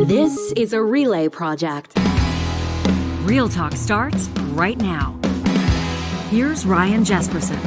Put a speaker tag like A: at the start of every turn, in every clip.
A: This is a relay project.
B: Real Talk starts right now. Here's Ryan Jesperson.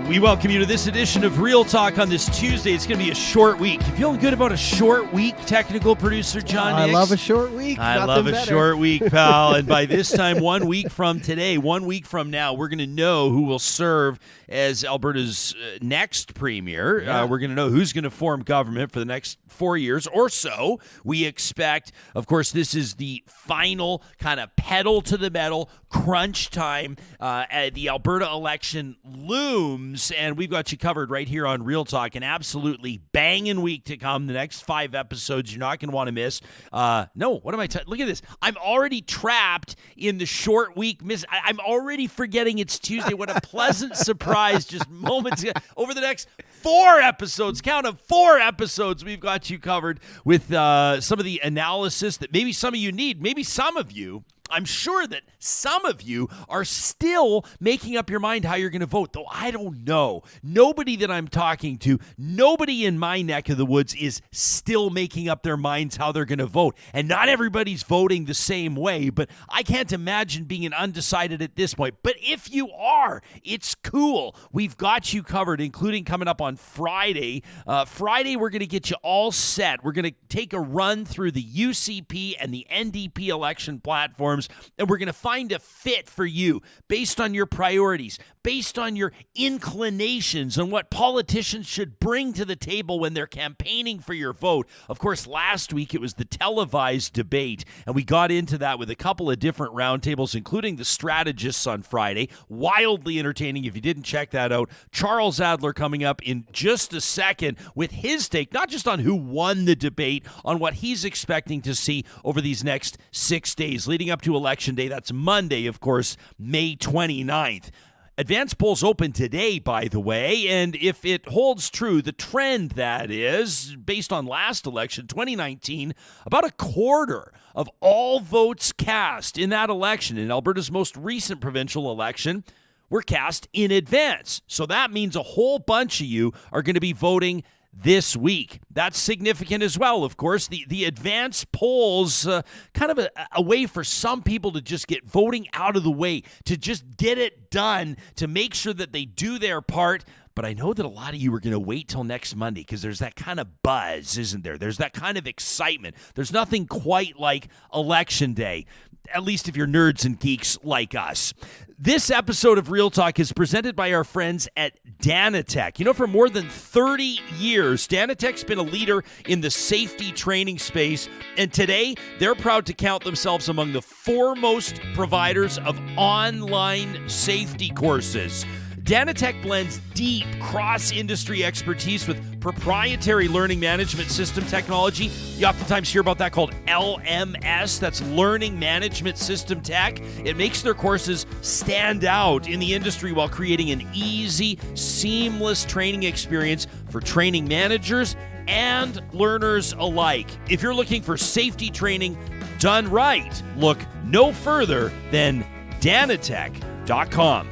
C: We welcome you to this edition of Real Talk on this Tuesday. It's going to be a short week. You feeling good about a short week, technical producer John Nix?
D: I love a short week.
C: I love a short week, pal. And by this time, 1 week from today, 1 week from now, we're going to know who will serve as Alberta's next premier.
D: Yeah.
C: We're going to know who's going to form government for the next 4 years or so. We expect, of course, this is the final kind of pedal to the metal crunch time. The Alberta election looms. And we've got you covered right here on Real Talk. An absolutely banging week to come. The next 5 episodes you're not going to want to miss. No, what am I look at this. I'm already trapped in the short week. I'm already forgetting it's Tuesday. What a pleasant surprise just moments ago. Over the next 4 episodes, count of 4 episodes, we've got you covered with some of the analysis that maybe some of you need. Maybe some of you, I'm sure that some of you are still making up your mind how you're going to vote, though I don't know. Nobody that I'm talking to, nobody in my neck of the woods is still making up their minds how they're going to vote. And not everybody's voting the same way, but I can't imagine being an undecided at this point. But if you are, it's cool. We've got you covered, including coming up on Friday. Friday, we're going to get you all set. We're going to take a run through the UCP and the NDP election platforms. And we're going to find a fit for you based on your priorities, based on your inclinations, and what politicians should bring to the table when they're campaigning for your vote. Of course, last week it was the televised debate, and we got into that with a couple of different roundtables, including the strategists on Friday. Wildly entertaining if you didn't check that out. Charles Adler coming up in just a second with his take, not just on who won the debate, on what he's expecting to see over these next 6 days leading up to Election Day. That's Monday, of course, May 29th. Advanced polls open today, by the way, and if it holds true, the trend that is, based on last election, 2019, about a quarter of all votes cast in that election, in Alberta's most recent provincial election, were cast in advance. So that means a whole bunch of you are going to be voting this week. That's significant as well, of course. The advance polls, kind of a way for some people to just get voting out of the way, to just get it done, to make sure that they do their part. But I know that a lot of you are going to wait till next Monday because there's that kind of buzz, isn't there? There's that kind of excitement. There's nothing quite like Election Day, at least if you're nerds and geeks like us. This episode of Real Talk is presented by our friends at Danatech. You know, for more than 30 years, Danatech's been a leader in the safety training space, and today they're proud to count themselves among the foremost providers of online safety courses. Danatech blends deep cross-industry expertise with proprietary learning management system technology. You oftentimes hear about that called LMS. That's Learning Management System Tech. It makes their courses stand out in the industry while creating an easy, seamless training experience for training managers and learners alike. If you're looking for safety training done right, look no further than Danatech.com.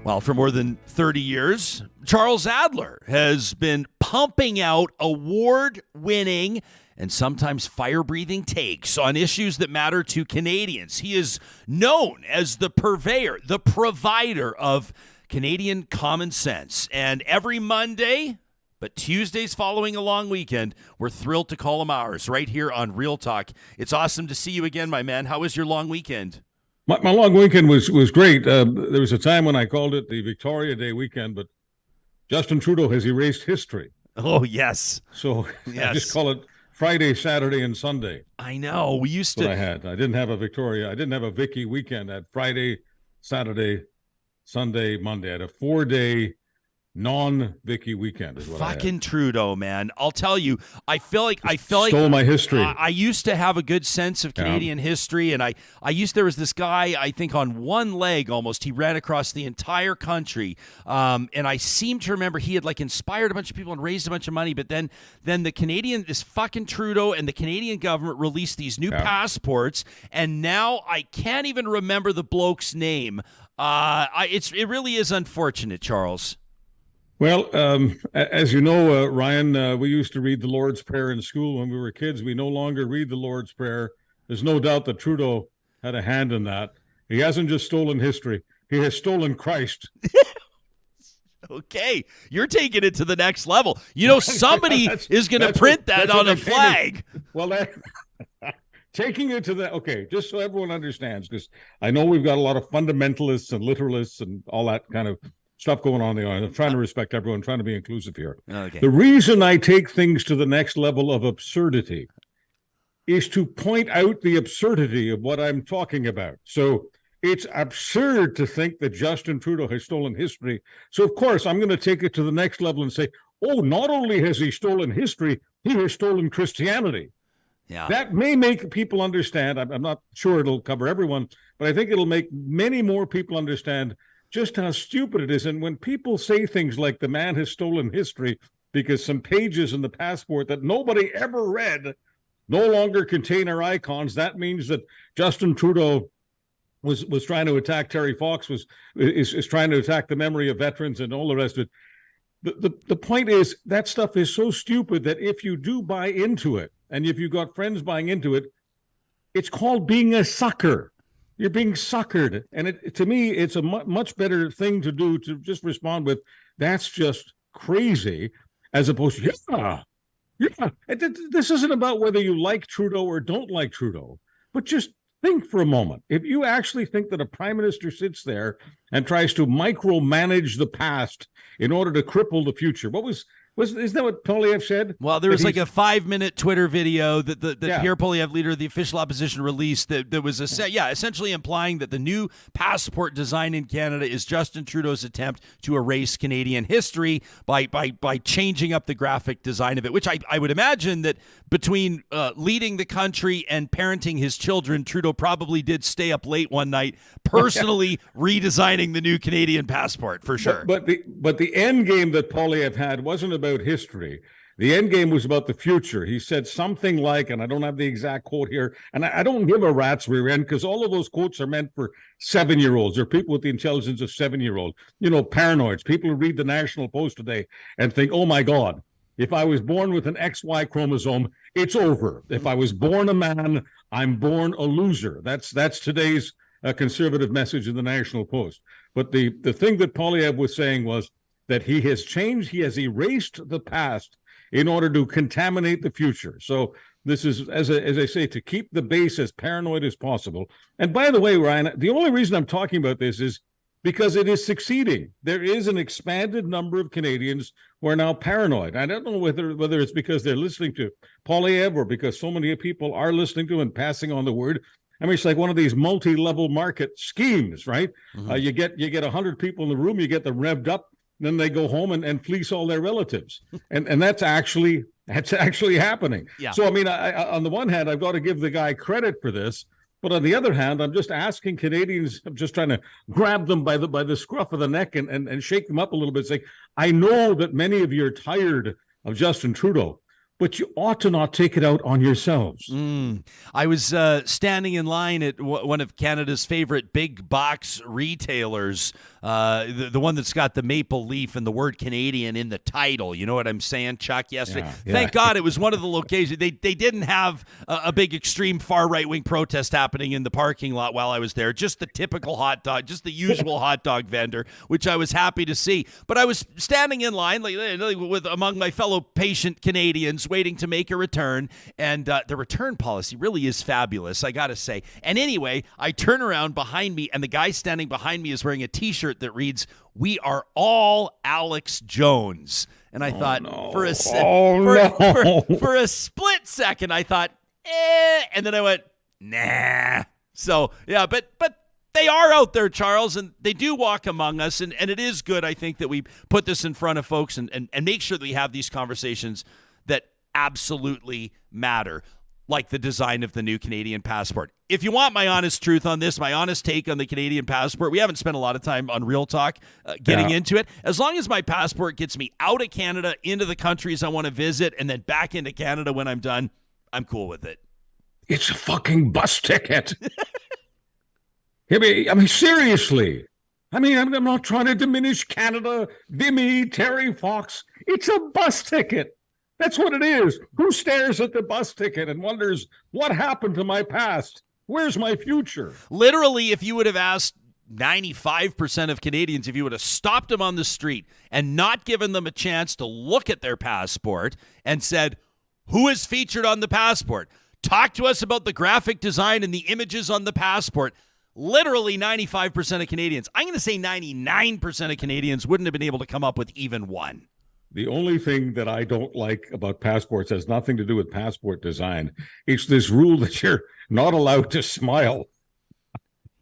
C: Well, for more than 30 years, Charles Adler has been pumping out award-winning and sometimes fire-breathing takes on issues that matter to Canadians. He is known as the purveyor, the provider of Canadian common sense. And every Monday, but Tuesdays following a long weekend, we're thrilled to call him ours right here on Real Talk. It's awesome to see you again, my man. How was your long weekend?
E: My long weekend was great. There was a time when I called it the Victoria Day weekend, but Justin Trudeau has erased history.
C: Oh, yes.
E: So
C: yes.
E: I just call it Friday, Saturday, and Sunday.
C: I know. We used to.
E: I didn't have a Victoria. I didn't have a Vicky weekend. I had Friday, Saturday, Sunday, Monday. I had a 4-day non-Vicky weekend is what
C: Fucking Trudeau, man. I'll tell you, I feel like
E: stole my history.
C: I used to have a good sense of Canadian history, and there was this guy, I think on one leg almost, he ran across the entire country, and I seem to remember he had like inspired a bunch of people and raised a bunch of money, but then this fucking Trudeau and the Canadian government released these new passports, and now I can't even remember the bloke's name. It really is unfortunate, Charles.
E: Well, as you know, Ryan, we used to read the Lord's Prayer in school when we were kids. We no longer read the Lord's Prayer. There's no doubt that Trudeau had a hand in that. He hasn't just stolen history. He has stolen Christ.
C: Okay, you're taking it to the next level. You know, somebody is going to print that on a flag.
E: Taking it to the, okay, just so everyone understands, because I know we've got a lot of fundamentalists and literalists and all that kind of stuff going on there. I'm trying to respect everyone, trying to be inclusive here.
C: Okay.
E: The reason I take things to the next level of absurdity is to point out the absurdity of what I'm talking about. So it's absurd to think that Justin Trudeau has stolen history. So, of course, I'm going to take it to the next level and say, oh, not only has he stolen history, he has stolen Christianity.
C: Yeah.
E: That may make people understand. I'm not sure it'll cover everyone, but I think it'll make many more people understand just how stupid it is. And when people say things like the man has stolen history because some pages in the passport that nobody ever read no longer contain our icons, that means that Justin Trudeau was trying to attack Terry Fox, is trying to attack the memory of veterans and all the rest of it. The point is that stuff is so stupid that if you do buy into it, and if you've got friends buying into it, it's called being a sucker. You're being suckered. And to me, it's a much better thing to do to just respond with, that's just crazy, as opposed to, yeah. This isn't about whether you like Trudeau or don't like Trudeau, but just think for a moment. If you actually think that a prime minister sits there and tries to micromanage the past in order to cripple the future, isn't that what Poilievre said?
C: Well, there was like a 5-minute Twitter video that Pierre Poilievre, leader of the official opposition, released that was essentially implying that the new passport design in Canada is Justin Trudeau's attempt to erase Canadian history by changing up the graphic design of it, which I would imagine that between leading the country and parenting his children, Trudeau probably did stay up late one night personally redesigning the new Canadian passport for sure.
E: But the end game that Poilievre had wasn't about history. The end game was about the future. He said something like, and I don't have the exact quote here, and I don't give a rat's rear end because all of those quotes are meant for 7-year-olds or people with the intelligence of 7-year-olds. You know, paranoids, people who read the National Post today and think, oh my God, if I was born with an XY chromosome, it's over. If I was born a man, I'm born a loser. That's today's conservative message in the National Post. But the thing that Poilievre was saying was that he has changed, he has erased the past in order to contaminate the future. So this is, as I say, to keep the base as paranoid as possible. And by the way, Ryan, the only reason I'm talking about this is because it is succeeding. There is an expanded number of Canadians who are now paranoid. I don't know whether it's because they're listening to Poilievre or because so many people are listening to and passing on the word. I mean, it's like one of these multi-level market schemes, right? Mm-hmm. You get 100 people in the room, you get them revved up, then they go home and fleece all their relatives, and that's actually happening. Yeah. So I mean, I on the one hand, I've got to give the guy credit for this, but on the other hand, I'm just asking Canadians, I'm just trying to grab them by the scruff of the neck and shake them up a little bit, saying, I know that many of you are tired of Justin Trudeau, but you ought to not take it out on yourselves.
C: I was standing in line at one of Canada's favorite big box retailers, the one that's got the maple leaf and the word Canadian in the title. You know what I'm saying, Chuck? Yesterday, Thank God it was one of the locations. They didn't have a big extreme far right-wing protest happening in the parking lot while I was there. Just the typical hot dog, just the usual hot dog vendor, which I was happy to see. But I was standing in line with among my fellow patient Canadians waiting to make a return, and the return policy really is fabulous, I gotta say. And anyway, I turn around behind me, and the guy standing behind me is wearing a t-shirt that reads, "We are all Alex Jones." And I thought, for a split second, I thought, and then I went, nah. So yeah, but They are out there, Charles, and they do walk among us, and it is good, I think, that we put this in front of folks and make sure that we have these conversations that absolutely matter, like the design of the new Canadian passport. If you want my honest truth on this, my honest take on the Canadian passport, we haven't spent a lot of time on Real Talk getting into it. As long as my passport gets me out of Canada, into the countries I want to visit, and then back into Canada when I'm done, I'm cool with it.
E: It's a fucking bus ticket. I mean, seriously. I mean, I'm not trying to diminish Canada, Vimy, Terry Fox. It's a bus ticket. That's what it is. Who stares at the bus ticket and wonders, what happened to my past? Where's my future?
C: Literally, if you would have asked 95% of Canadians, if you would have stopped them on the street and not given them a chance to look at their passport and said, who is featured on the passport? Talk to us about the graphic design and the images on the passport. Literally 95% of Canadians, I'm going to say 99% of Canadians wouldn't have been able to come up with even one.
E: The only thing that I don't like about passports has nothing to do with passport design. It's this rule that you're not allowed to smile.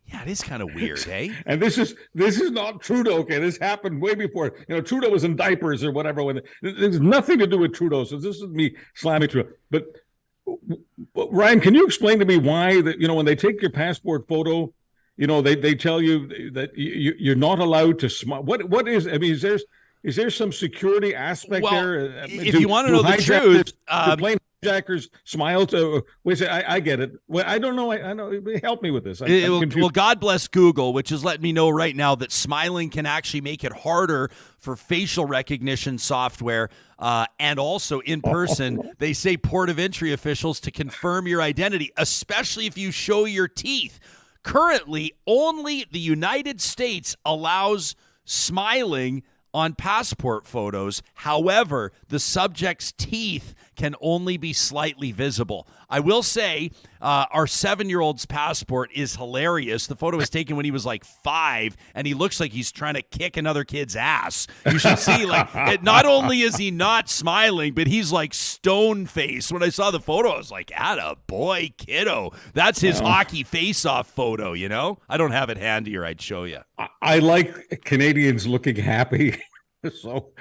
C: Yeah, it is kind of weird, eh?
E: And this is not Trudeau. Okay, this happened way before. Trudeau was in diapers or whatever. There's nothing to do with Trudeau. So this is me slamming Trudeau. But Ryan, can you explain to me why that when they take your passport photo, they tell you that you're not allowed to smile? What is? I mean, is there some security aspect there?
C: If you want to know the truth,
E: plane hijackers smile to. Wait, I get it. Well, I don't know. I know. Help me with this.
C: Well, God bless Google, which is letting me know right now that smiling can actually make it harder for facial recognition software, and also in person. They say port of entry officials to confirm your identity, especially if you show your teeth. Currently, only the United States allows smiling on passport photos. However, the subject's teeth can only be slightly visible. I will say our 7-year-old's passport is hilarious. The photo was taken when he was like 5, and he looks like he's trying to kick another kid's ass. You should see, not only is he not smiling, but he's like stone-faced. When I saw the photo, I was like, atta boy, kiddo. That's his hockey face-off photo, I don't have it handy, or I'd show you.
E: I like Canadians looking happy. So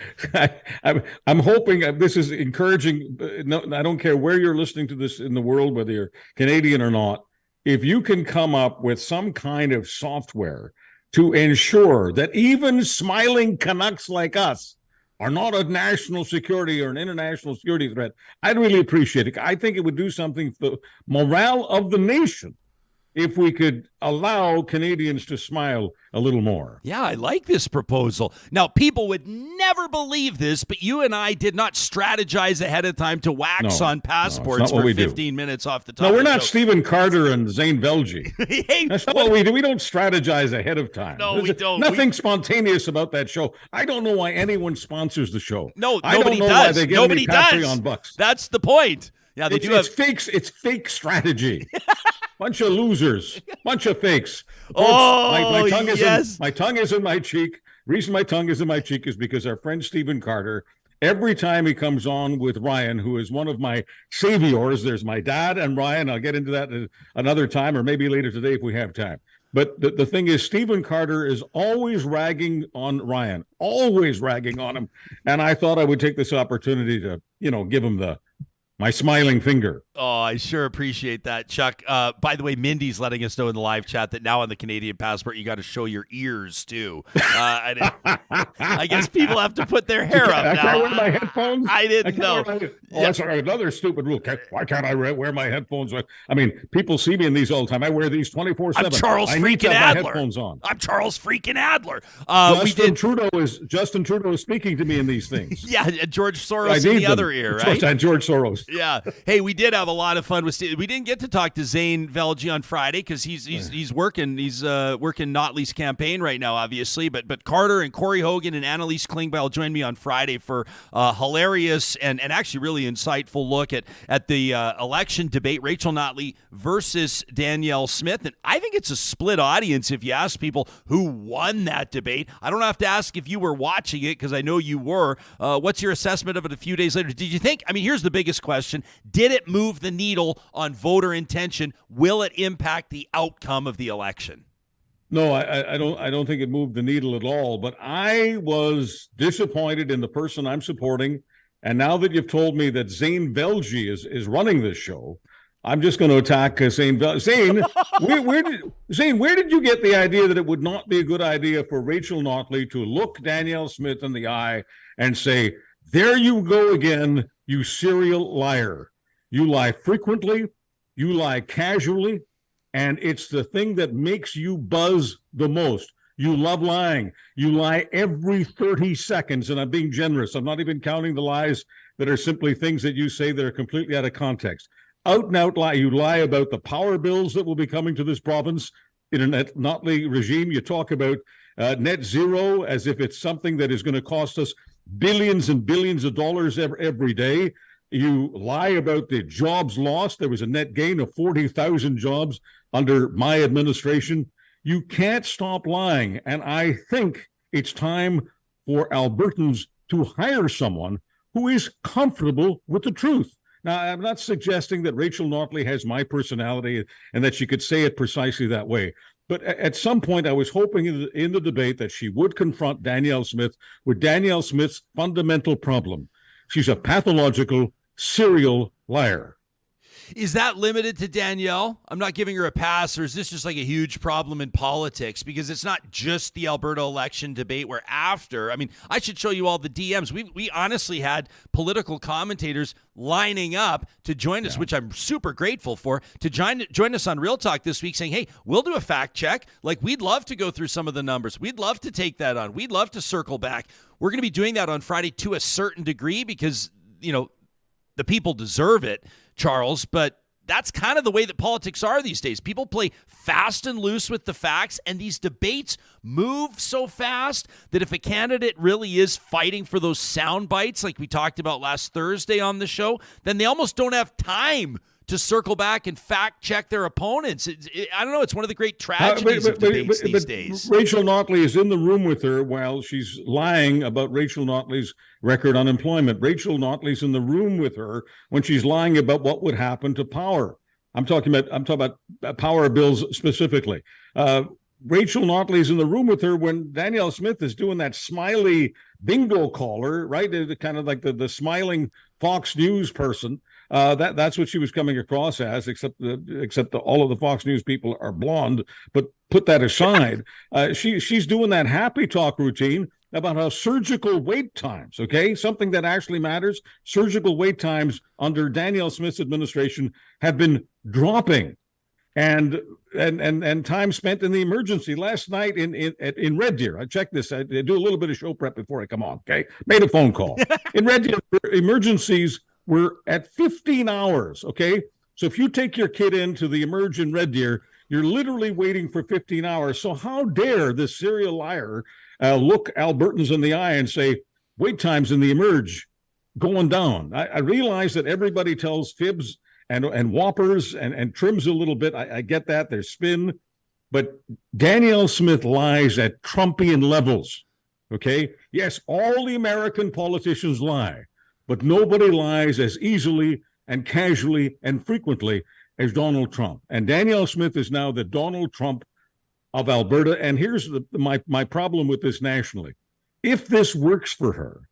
E: I'm hoping this is encouraging. No, I don't care where you're listening to this in the world, whether you're Canadian or not. If you can come up with some kind of software to ensure that even smiling Canucks like us are not a national security or an international security threat, I'd really appreciate it. I think it would do something for the morale of the nation if we could allow Canadians to smile a little more.
C: Yeah, I like this proposal. Now, people would never believe this, but you and I did not strategize ahead of time to wax on passports for 15 minutes off the top.
E: No, we're not Stephen Carter and Zane Velji.
C: Hey,
E: that's not what we do. We don't strategize ahead of time.
C: No, we don't.
E: Nothing spontaneous about that show. I don't know why anyone sponsors the show.
C: No,
E: I
C: nobody
E: don't know
C: does.
E: Why they get
C: Nobody
E: any
C: does.
E: Patreon bucks.
C: That's the point. Yeah, they do have
E: fakes. It's fake strategy. Bunch of losers. Bunch of fakes.
C: My
E: tongue is in my cheek. Reason my tongue is in my cheek is because our friend Stephen Carter, every time he comes on with Ryan, who is one of my saviors, there's my dad and Ryan. I'll get into that another time, or maybe later today if we have time. But the thing is, Stephen Carter is always ragging on Ryan, always ragging on him. And I thought I would take this opportunity to, give him my smiling finger.
C: Oh, I sure appreciate that, Chuck. By the way, Mindy's letting us know in the live chat that now on the Canadian passport, you got to show your ears, too. I guess people have to put their hair up now.
E: I can't wear my headphones?
C: I didn't know.
E: That's another stupid rule. Why can't I wear my headphones? I mean, people see me in these all the time. I wear these 24/7.
C: I'm Charles freaking Adler.
E: Headphones on.
C: I'm Charles freaking Adler.
E: Justin Trudeau is speaking to me in these things.
C: Yeah, George Soros in the other ear, right?
E: George Soros.
C: Yeah. Hey, we did have a lot of fun with Steve. We didn't get to talk to Zane Velji on Friday because he's working. He's working Notley's campaign right now, obviously. But Carter and Corey Hogan and Annalise Klingbeil joined me on Friday for a hilarious and actually really insightful look at the election debate, Rachel Notley versus Danielle Smith. And I think it's a split audience if you ask people who won that debate. I don't have to ask if you were watching it because I know you were. What's your assessment of it a few days later? Did you think, here's the biggest question. Did it move the needle on voter intention? Will it impact the outcome of the election?
E: No, I don't think it moved the needle at all. But I was disappointed in the person I'm supporting. And now that you've told me that Zane Velji is running this show, I'm just going to attack Zane. Zane, where did you get the idea that it would not be a good idea for Rachel Notley to look Danielle Smith in the eye and say, "There you go again, you serial liar. You lie frequently, you lie casually, and it's the thing that makes you buzz the most. You love lying. You lie every 30 seconds, and I'm being generous. I'm not even counting the lies that are simply things that you say that are completely out of context. Out and out lie. You lie about the power bills that will be coming to this province in a Notley regime. You talk about net zero as if it's something that is going to cost us billions and billions of dollars every day. You lie about the jobs lost. There was a net gain of 40,000 jobs under my administration. You can't stop lying. And I think it's time for Albertans to hire someone who is comfortable with the truth. Now, I'm not suggesting that Rachel Notley has my personality and that she could say it precisely that way. But at some point, I was hoping in the debate that she would confront Danielle Smith with Danielle Smith's fundamental problem. She's a pathological serial liar.
C: Is that limited to Danielle? I'm not giving her a pass, or is this just like a huge problem in politics? Because it's not just the Alberta election debate where after, I mean, I should show you all the DMs. We honestly had political commentators lining up to join us, which I'm super grateful for, to join us on Real Talk this week saying, hey, we'll do a fact check. Like, we'd love to go through some of the numbers. We'd love to take that on. We'd love to circle back. We're going to be doing that on Friday to a certain degree because, you know, the people deserve it, Charles, but that's kind of the way that politics are these days. People play fast and loose with the facts, and these debates move so fast that if a candidate really is fighting for those sound bites like we talked about last Thursday on the show, then they almost don't have time to circle back and fact check their opponents. I don't know. It's one of the great tragedies of debates these days.
E: Rachel Notley is in the room with her while she's lying about Rachel Notley's record unemployment. Rachel Notley's in the room with her when she's lying about what would happen to power. I'm talking about power bills specifically. Rachel Notley's in the room with her when Danielle Smith is doing that smiley bingo caller, right? Kind of like the smiling Fox News person. That's what she was coming across as, except all of the Fox News people are blonde. But put that aside, she's doing that happy talk routine about how surgical wait times, okay, something that actually matters. Surgical wait times under Danielle Smith's administration have been dropping, and time spent in the emergency. Last night in Red Deer, I checked this. I do a little bit of show prep before I come on. Okay, made a phone call in Red Deer. Emergencies were at 15 hours, okay? So if you take your kid into the Emerge in Red Deer, you're literally waiting for 15 hours. So how dare this serial liar look Albertans in the eye and say, wait times in the Emerge going down? I realize that everybody tells fibs and whoppers and trims a little bit. I get that. There's spin. But Danielle Smith lies at Trumpian levels, okay? Yes, all the American politicians lie. But nobody lies as easily and casually and frequently as Donald Trump. And Danielle Smith is now the Donald Trump of Alberta. And here's my problem with this nationally. If this works for her,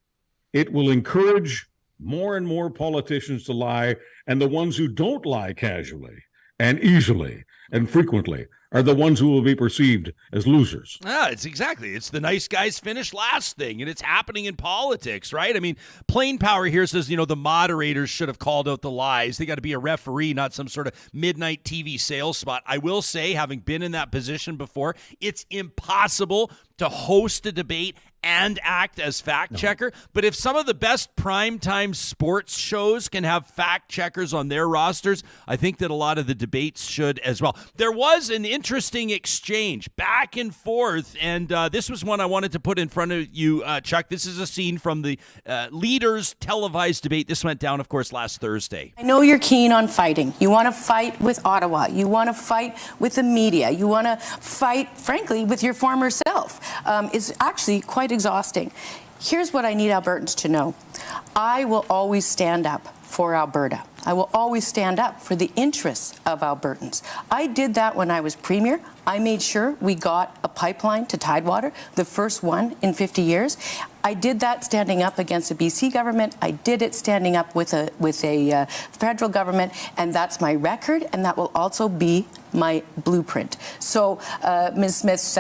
E: it will encourage more and more politicians to lie. And the ones who don't lie casually and easily and frequently are the ones who will be perceived as losers.
C: It's the nice guys finish last thing, and it's happening in politics, right? I mean, Plain Power here says, the moderators should have called out the lies. They got to be a referee, not some sort of midnight TV sales spot. I will say, having been in that position before, it's impossible to host a debate and act as fact checker. But if some of the best primetime sports shows can have fact checkers on their rosters, I think that a lot of the debates should as well. There was an interesting exchange back and forth, and this was one I wanted to put in front of you, Chuck. This is a scene from the Leaders televised debate. This went down, of course, last Thursday.
D: I know you're keen on fighting. You want to fight with Ottawa. You want to fight with the media. You want to fight, frankly, with your former self. It's actually quite exhausting. Here's what I need Albertans to know. I will always stand up for Alberta. I will always stand up for the interests of Albertans. I did that when I was Premier. I made sure we got a pipeline to Tidewater, the first one in 50 years. I did that standing up against the BC government. I did it standing up with a federal government, and that's my record, and that will also be my blueprint. So, Ms. Smith,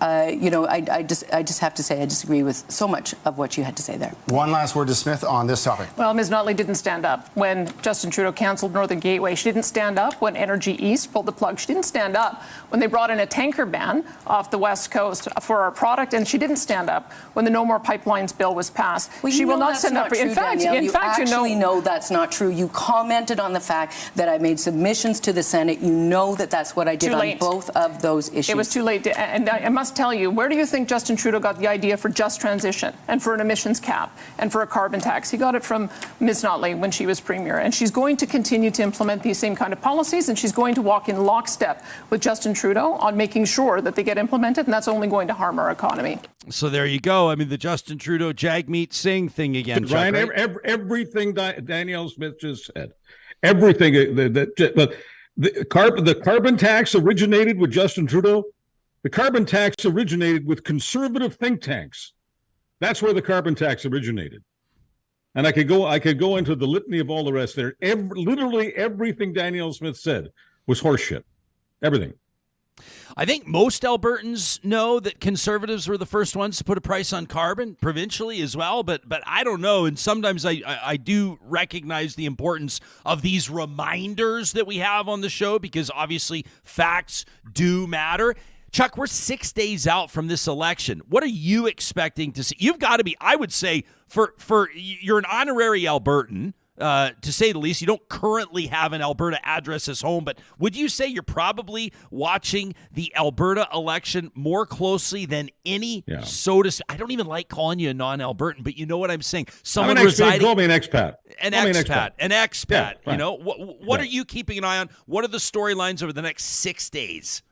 D: I just have to say I disagree with so much of what you had to say there.
F: One last word to Smith on this topic.
G: Well, Ms. Notley didn't stand up when Justin Trudeau cancelled Northern Gateway. She didn't stand up when Energy East pulled the plug. She didn't stand up when they brought in a tanker ban off the West Coast for our product, and she didn't stand up when the No More Pipelines bill was passed.
D: Well,
G: she will not
D: that's
G: stand
D: not
G: up.
D: True,
G: in fact,
D: Danielle.
G: in fact,
D: you actually know that's not true. You commented on the fact that I made submissions to the Senate. You know that that's what I did on both of those issues.
G: It was too late, and I must tell you, where do you think Justin Trudeau got the idea for just transition and for an emissions cap and for a carbon tax? He got it from Ms. Notley when she was Premier, and she's going to continue to implement these same kind of policies, and she's going to walk in lockstep with Justin Trudeau on making sure that they get implemented, and that's only going to harm our economy.
C: So there you go. I mean, the Justin Trudeau Jagmeet Singh thing again.
E: Ryan,
C: Chuck, right?
E: everything Danielle Smith just said, everything the carbon tax originated with Justin Trudeau. The carbon tax originated with conservative think tanks. That's where the carbon tax originated. And I could go into the litany of all the rest there. Literally everything Danielle Smith said was horseshit. Everything.
C: I think most Albertans know that conservatives were the first ones to put a price on carbon provincially as well, but I don't know. And sometimes I do recognize the importance of these reminders that we have on the show, because obviously facts do matter. Chuck, we're 6 days out from this election. What are you expecting to see? You've got to be, I would say, for you're an honorary Albertan, to say the least. You don't currently have an Alberta address as home, but would you say you're probably watching the Alberta election more closely than any I don't even like calling you a non-Albertan, but you know what I'm saying. Someone residing.
E: Call me an expat.
C: An expat.
E: Yeah, right.
C: You know, what are you keeping an eye on? What are the storylines over the next 6 days?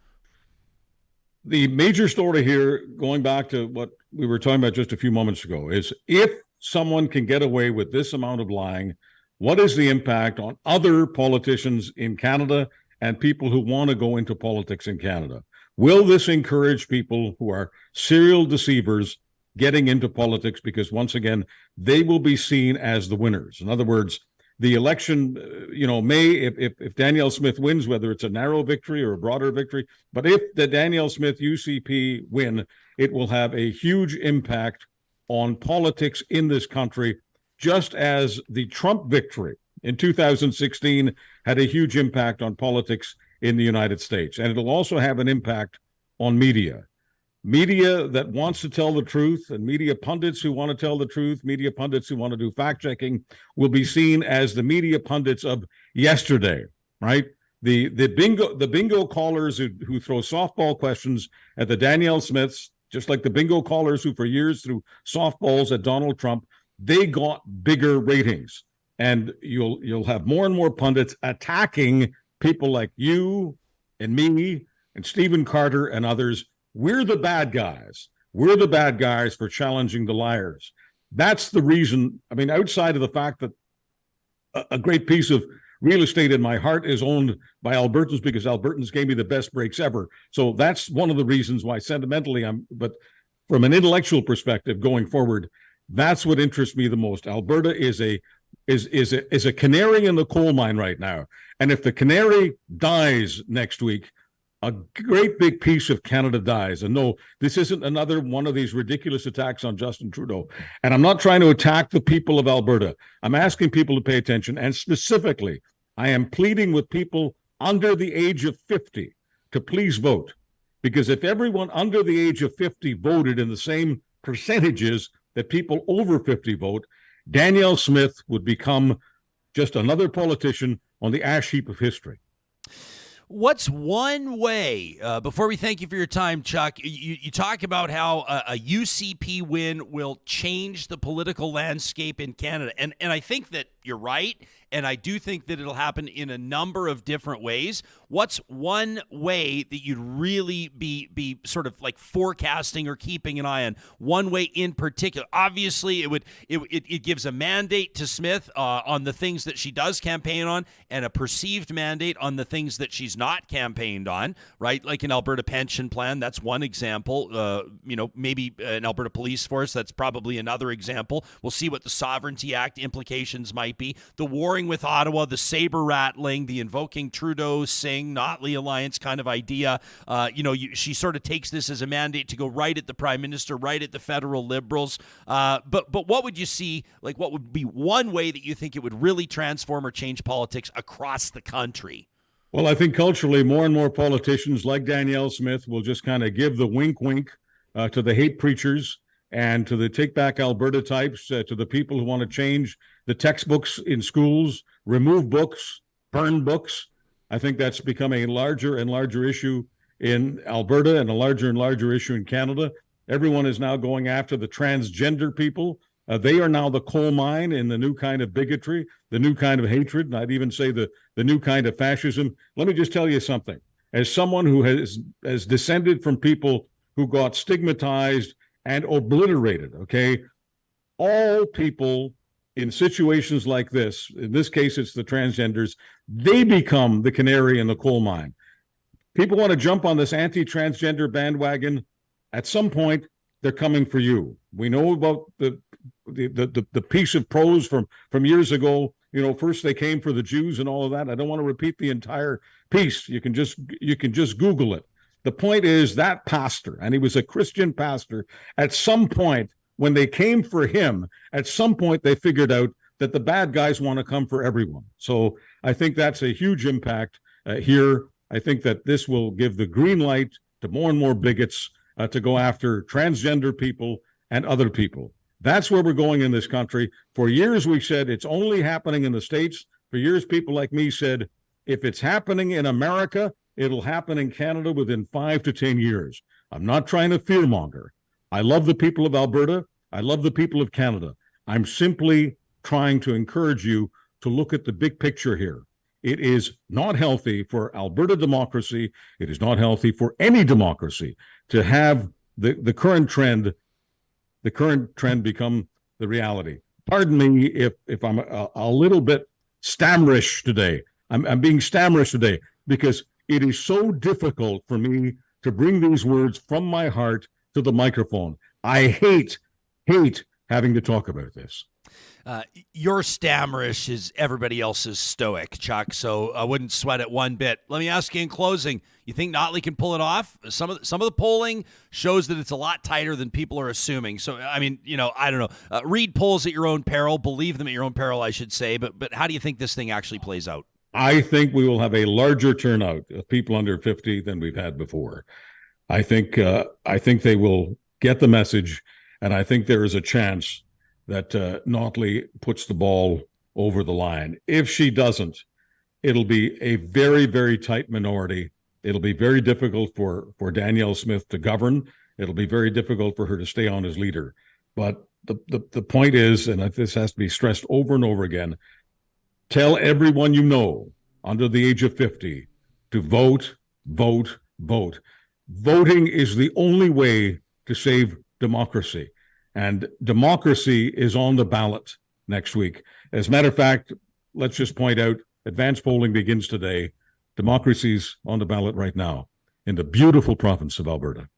E: The major story here, going back to what we were talking about just a few moments ago, is if someone can get away with this amount of lying, what is the impact on other politicians in Canada and people who want to go into politics in Canada? Will this encourage people who are serial deceivers getting into politics? Because once again, they will be seen as the winners. In other words, the election, may, if Danielle Smith wins, whether it's a narrow victory or a broader victory, but if the Danielle Smith UCP win, it will have a huge impact on politics in this country, just as the Trump victory in 2016 had a huge impact on politics in the United States. And it'll also have an impact on media. Media that wants to tell the truth, and media pundits who want to tell the truth, media pundits who want to do fact-checking, will be seen as the media pundits of yesterday, right? The bingo callers who throw softball questions at the Danielle Smiths, just like the bingo callers who for years threw softballs at Donald Trump, they got bigger ratings. And you'll have more and more pundits attacking people like you and me and Stephen Carter and others. We're the bad guys. We're the bad guys for challenging the liars. That's the reason. I mean, outside of the fact that a great piece of real estate in my heart is owned by Albertans, because Albertans gave me the best breaks ever. So that's one of the reasons why sentimentally but from an intellectual perspective going forward, that's what interests me the most. Alberta is a canary in the coal mine right now. And if the canary dies next week, a great big piece of Canada dies. And no, this isn't another one of these ridiculous attacks on Justin Trudeau. And I'm not trying to attack the people of Alberta. I'm asking people to pay attention. And specifically, I am pleading with people under the age of 50 to please vote. Because if everyone under the age of 50 voted in the same percentages that people over 50 vote, Danielle Smith would become just another politician on the ash heap of history.
C: What's one way, before we thank you for your time, Chuck, you talk about how a UCP win will change the political landscape in Canada. And I think that, You're right. And I do think that it'll happen in a number of different ways. What's one way that you'd really be sort of like forecasting or keeping an eye on? One way in particular. Obviously, it gives a mandate to Smith on the things that she does campaign on, and a perceived mandate on the things that she's not campaigned on, right? Like an Alberta pension plan, that's one example. Maybe an Alberta police force, that's probably another example. We'll see what the Sovereignty Act implications might be. The warring with Ottawa, the saber rattling, the invoking Trudeau, Singh, Notley alliance kind of idea. She sort of takes this as a mandate to go right at the Prime Minister, right at the federal Liberals. But what would you see, like what would be one way that you think it would really transform or change politics across the country?
E: Well, I think culturally, more and more politicians like Danielle Smith will just kind of give the wink to the hate preachers and to the Take Back Alberta types, to the people who want to change the textbooks in schools, remove books, burn books. I think that's becoming a larger and larger issue in Alberta and a larger and larger issue in Canada. Everyone is now going after the transgender people. They are now the coal mine in the new kind of bigotry, the new kind of hatred, and I'd even say the new kind of fascism. Let me just tell you something. As someone who has descended from people who got stigmatized and obliterated, okay, all people in situations like this, in this case, it's the transgenders, they become the canary in the coal mine. People want to jump on this anti-transgender bandwagon. At some point, they're coming for you. We know about the piece of prose from years ago. First they came for the Jews and all of that. I don't want to repeat the entire piece. You can just Google it. The point is that pastor, and he was a Christian pastor, at some point, when they came for him, at some point they figured out that the bad guys want to come for everyone. So I think that's a huge impact here. I think that this will give the green light to more and more bigots to go after transgender people and other people. That's where we're going in this country. For years, we said it's only happening in the States. For years, people like me said, if it's happening in America, it'll happen in Canada within 5 to 10 years. I'm not trying to fearmonger. I love the people of Alberta. I love the people of Canada. I'm simply trying to encourage you to look at the big picture here. It is not healthy for Alberta democracy. It is not healthy for any democracy to have the current trend become the reality. Pardon me if I'm a little bit stammerish today. I'm being stammerish today because it is so difficult for me to bring these words from my heart to the microphone. I hate having to talk about this.
C: Your stammerish is everybody else's stoic, Chuck, so I wouldn't sweat it one bit. Let me ask you in closing, you think Notley can pull it off? Some of the polling shows that it's a lot tighter than people are assuming. So, I mean, I don't know. Read polls at your own peril. Believe them at your own peril, I should say. But how do you think this thing actually plays out?
E: I think we will have a larger turnout of people under 50 than we've had before. I think they will get the message, and I think there is a chance that Notley puts the ball over the line. If she doesn't, it'll be a very, very tight minority. It'll be very difficult for Danielle Smith to govern. It'll be very difficult for her to stay on as leader. But the point is, and this has to be stressed over and over again, tell everyone you know under the age of 50 to vote, vote, vote. Voting is the only way to save democracy. And democracy is on the ballot next week. As a matter of fact, let's just point out, advanced polling begins today. Democracy's on the ballot right now in the beautiful province of Alberta.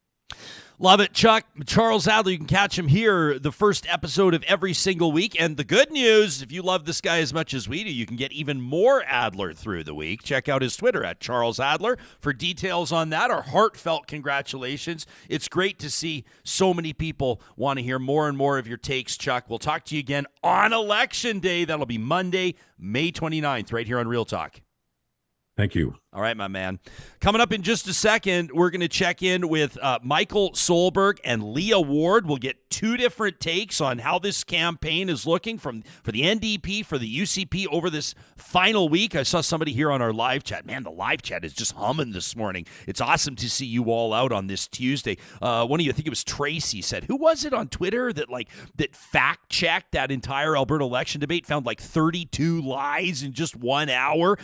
C: Love it, Chuck. Charles Adler, you can catch him here the first episode of every single week. And the good news, if you love this guy as much as we do, you can get even more Adler through the week. Check out his Twitter at Charles Adler for details on that. Our heartfelt congratulations. It's great to see so many people want to hear more and more of your takes, Chuck. We'll talk to you again on Election Day. That'll be Monday, May 29th, right here on Real Talk.
E: Thank you.
C: All right, my man. Coming up in just a second, we're going to check in with Michael Solberg and Leah Ward. We'll get two different takes on how this campaign is looking for the NDP, for the UCP over this final week. I saw somebody here on our live chat. Man, the live chat is just humming this morning. It's awesome to see you all out on this Tuesday. One of you, I think it was Tracy, said, who was it on Twitter that fact-checked that entire Alberta election debate, found like 32 lies in just 1 hour?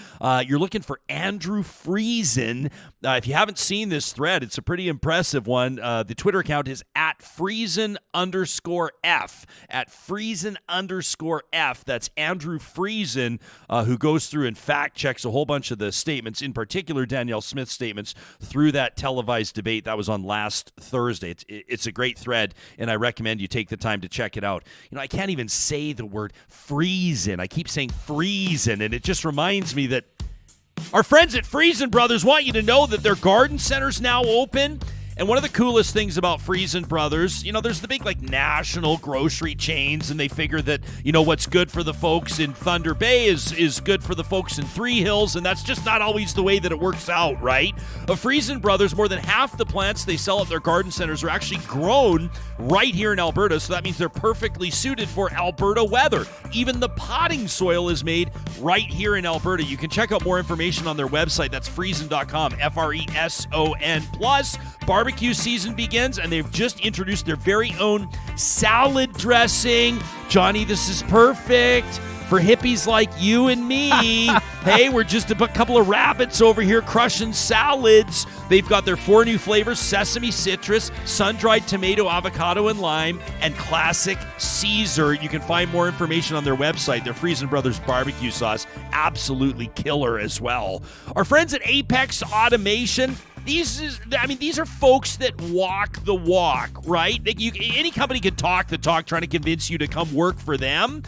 C: You're looking for Andrew Friesen. If you haven't seen this thread, it's a pretty impressive one. The Twitter account is at Friesen_F. At Friesen_F. That's Andrew Friesen, who goes through and fact checks a whole bunch of the statements, in particular Danielle Smith statements, through that televised debate that was on last Thursday. It's a great thread, and I recommend you take the time to check it out. You know, I can't even say the word Friesen. I keep saying Friesen, and it just reminds me that our friends at Friesen Brothers want you to know that their garden center's now open. And one of the coolest things about Friesen Brothers, you know, there's the big, national grocery chains, and they figure that, what's good for the folks in Thunder Bay is good for the folks in Three Hills, and that's just not always the way that it works out, right? Friesen Brothers, more than half the plants they sell at their garden centers are actually grown right here in Alberta, so that means they're perfectly suited for Alberta weather. Even the potting soil is made right here in Alberta. You can check out more information on their website. That's friesen.com, Freson. Plus, barbecue season begins, and they've just introduced their very own salad dressing. Johnny, this is perfect for hippies like you and me. Hey, we're just a couple of rabbits over here crushing salads. They've got their 4 new flavors: sesame citrus, sun-dried tomato, avocado, and lime, and classic Caesar. You can find more information on their website. Their Friesen Brothers barbecue sauce, absolutely killer as well. Our friends at Apex Automation, these are folks that walk the walk, right? Any company can talk the talk trying to convince you to come work for them.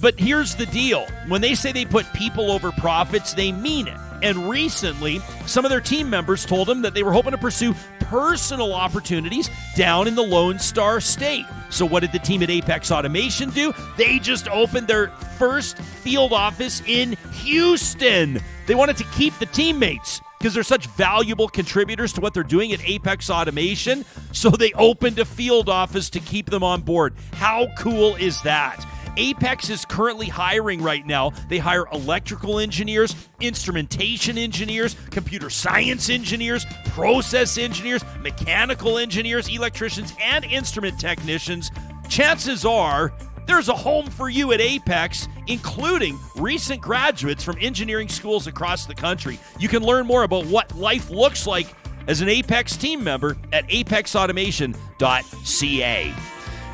C: But here's the deal. When they say they put people over profits, they mean it. And recently, some of their team members told them that they were hoping to pursue personal opportunities down in the Lone Star State. So what did the team at Apex Automation do? They just opened their first field office in Houston. They wanted to keep the teammates because they're such valuable contributors to what they're doing at Apex Automation. So they opened a field office to keep them on board. How cool is that? Apex is currently hiring right now. They hire electrical engineers, instrumentation engineers, computer science engineers, process engineers, mechanical engineers, electricians, and instrument technicians. Chances are there's a home for you at Apex, including recent graduates from engineering schools across the country. You can learn more about what life looks like as an Apex team member at apexautomation.ca.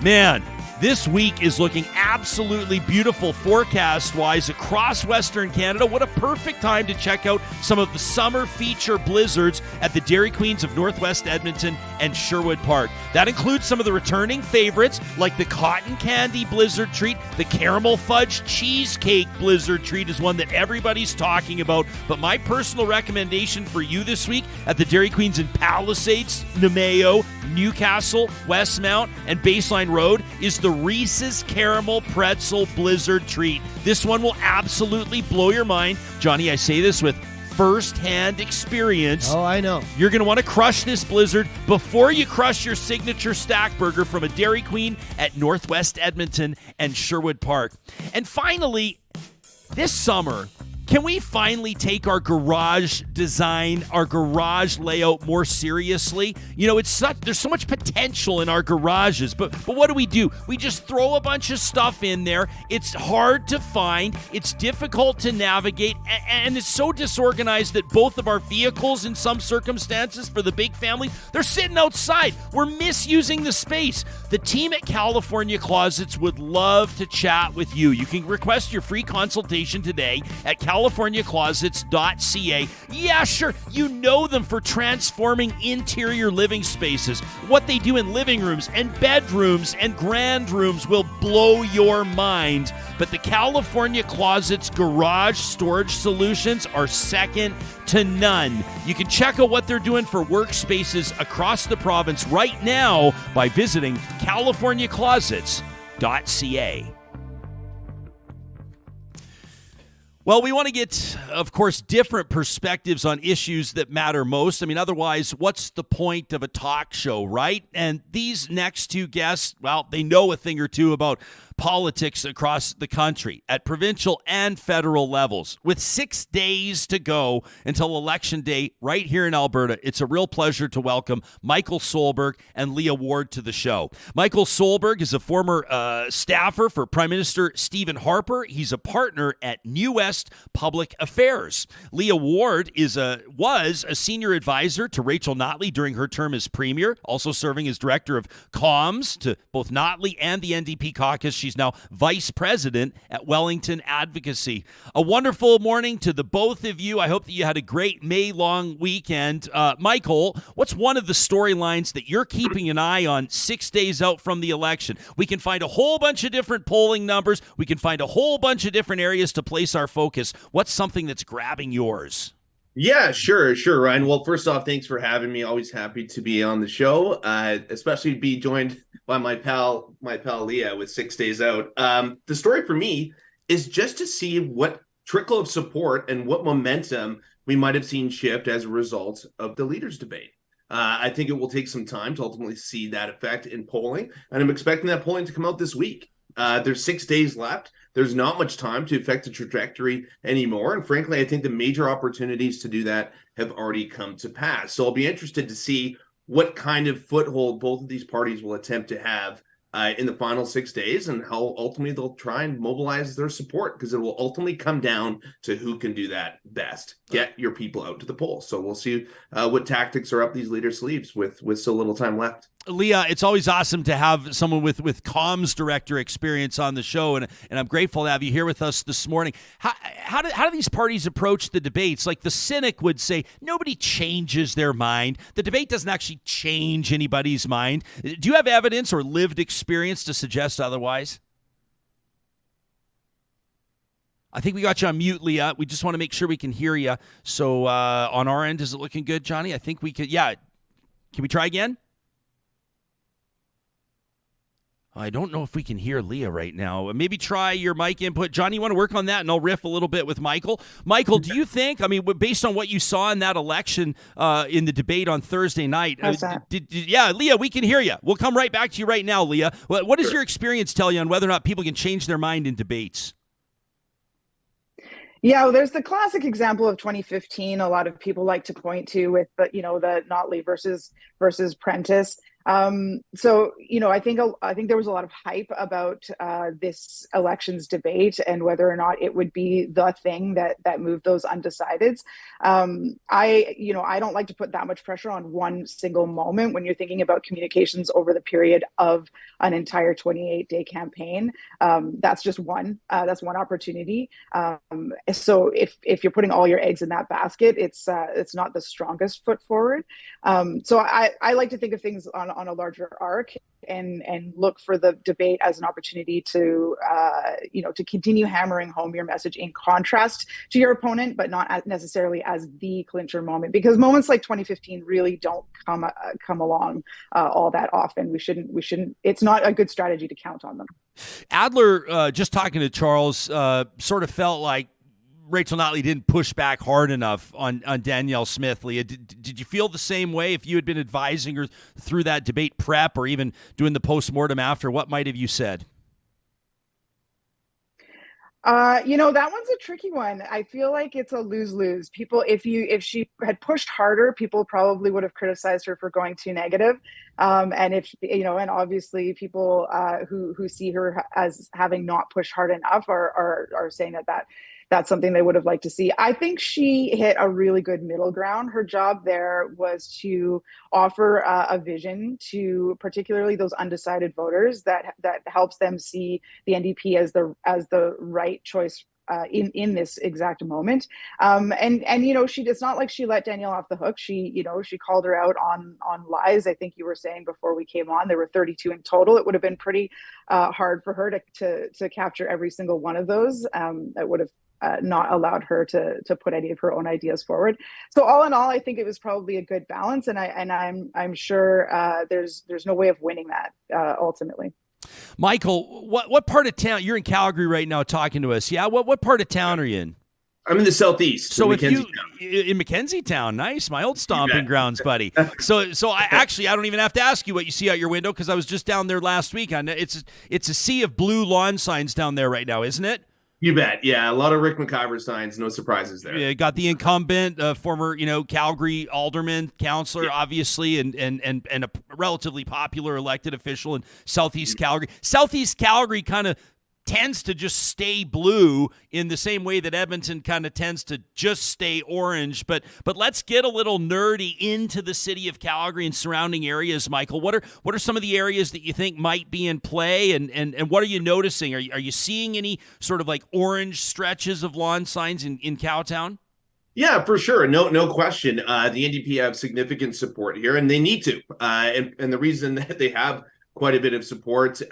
C: Man, this week is looking absolutely beautiful forecast-wise across Western Canada. What a perfect time to check out some of the summer feature blizzards at the Dairy Queens of Northwest Edmonton and Sherwood Park. That includes some of the returning favorites like the Cotton Candy Blizzard Treat. The Caramel Fudge Cheesecake Blizzard Treat is one that everybody's talking about. But my personal recommendation for you this week at the Dairy Queens in Palisades, Nemeo, Newcastle, Westmount, and Baseline Road is the Reese's Caramel Pretzel Blizzard Treat. This one will absolutely blow your mind. Johnny, I say this with first-hand experience.
H: Oh, I know.
C: You're going to want to crush this blizzard before you crush your signature stack burger from a Dairy Queen at Northwest Edmonton and Sherwood Park. And finally, this summer, can we finally take our garage design, our garage layout more seriously? You know, there's so much potential in our garages, but what do? We just throw a bunch of stuff in there. It's hard to find, it's difficult to navigate, and it's so disorganized that both of our vehicles, in some circumstances, for the big families, they're sitting outside. We're misusing the space. The team at California Closets would love to chat with you. You can request your free consultation today at CaliforniaClosets.ca. Yeah, sure, you know them for transforming interior living spaces. What they do in living rooms and bedrooms and grand rooms will blow your mind. But the California Closets garage storage solutions are second to none. You can check out what they're doing for workspaces across the province right now by visiting CaliforniaClosets.ca. Well, we want to get, of course, different perspectives on issues that matter most. I mean, otherwise, what's the point of a talk show, right? And these next two guests, well, they know a thing or two about politics across the country at provincial and federal levels. With 6 days to go until Election Day right here in Alberta, it's a real pleasure to welcome Michael Solberg and Leah Ward to the show. Michael Solberg is a former staffer for Prime Minister Stephen Harper. He's a partner at New West Public Affairs. Leah Ward was a senior advisor to Rachel Notley during her term as Premier, also serving as Director of Comms to both Notley and the NDP caucus. She's now Vice President at Wellington Advocacy. A wonderful morning to the both of you. I hope that you had a great May-long weekend. Michael, what's one of the storylines that you're keeping an eye on 6 days out from the election? We can find a whole bunch of different polling numbers. We can find a whole bunch of different areas to place our focus. What's something that's grabbing yours?
H: Yeah, sure, Ryan. Well, first off, thanks for having me. Always happy to be on the show, especially be joined by my pal Leah with 6 days out. The story for me is just to see what trickle of support and what momentum we might have seen shift as a result of the leaders' debate. I think it will take some time to ultimately see that effect in polling, and I'm expecting that polling to come out this week. There's 6 days left. There's not much time to affect the trajectory anymore. And frankly, I think the major opportunities to do that have already come to pass. So I'll be interested to see what kind of foothold both of these parties will attempt to have in the final 6 days, and how ultimately they'll try and mobilize their support, because it will ultimately come down to who can do that best. Get your people out to the polls. So we'll see what tactics are up these leaders' sleeves with so little time left.
C: Leah, it's always awesome to have someone with comms director experience on the show, and I'm grateful to have you here with us this morning. How do these parties approach the debates? Like the cynic would say, nobody changes their mind. The debate doesn't actually change anybody's mind. Do you have evidence or lived experience to suggest otherwise? I think we got you on mute, Leah. We just want to make sure we can hear you. So on our end, is it looking good, Johnny? I think we could. Yeah. Can we try again? I don't know if we can hear Leah right now. Maybe try your mic input. Johnny, you want to work on that, and I'll riff a little bit with Michael. Michael, do you think, I mean, based on what you saw in that election in the debate on Thursday night, yeah, Leah, we can hear you. We'll come right back to you right now, Leah. What does your experience tell you on whether or not people can change their mind in debates?
I: Yeah, well, there's the classic example of 2015. A lot of people like to point to with the Notley versus Prentice. So, I think there was a lot of hype about this elections debate and whether or not it would be the thing that moved those undecideds. I don't like to put that much pressure on one single moment when you're thinking about communications over the period of an entire 28-day campaign. That's just one. That's one opportunity. So if you're putting all your eggs in that basket, it's not the strongest foot forward. So I like to think of things on a larger arc and look for the debate as an opportunity to continue hammering home your message in contrast to your opponent, but not necessarily as the clincher moment, because moments like 2015 really don't come along all that often. We shouldn't. It's not a good strategy to count on them.
C: Adler, just talking to Charles, sort of felt like Rachel Notley didn't push back hard enough on Danielle Smith. Leah, did you feel the same way if you had been advising her through that debate prep or even doing the postmortem after? What might have you said?
I: That one's a tricky one. I feel like it's a lose-lose. People, if she had pushed harder, people probably would have criticized her for going too negative. And obviously people who see her as having not pushed hard enough are saying that's something they would have liked to see. I think she hit a really good middle ground. Her job there was to offer a vision to particularly those undecided voters that helps them see the NDP as the right choice in this exact moment. It's not like she let Danielle off the hook. She called her out on lies. I think you were saying before we came on, there were 32 in total. It would have been pretty hard for her to capture every single one of those. That would have not allowed her to put any of her own ideas forward. So all in all, I think it was probably a good balance, and I'm sure there's no way of winning that ultimately.
C: Michael, what part of town? You're in Calgary right now talking to us. Yeah, what part of town are you in?
H: I'm in the southeast.
C: So if you
H: Town.
C: in Mackenzie Town, nice, my old stomping grounds, buddy. So I don't even have to ask you what you see out your window because I was just down there last week. It's a sea of blue lawn signs down there right now, isn't it?
H: You bet. Yeah, a lot of Rick McIver signs. No surprises there.
C: Yeah, got the incumbent, former Calgary alderman, councillor, obviously, and a relatively popular elected official in Southeast Calgary. Southeast Calgary kind of tends to just stay blue in the same way that Edmonton kind of tends to just stay orange. But let's get a little nerdy into the city of Calgary and surrounding areas, Michael. What are some of the areas that you think might be in play, and what are you noticing? Are you seeing any sort of like orange stretches of lawn signs in Cowtown?
H: Yeah, for sure. No question. The NDP have significant support here, and they need to. And the reason that they have quite a bit of support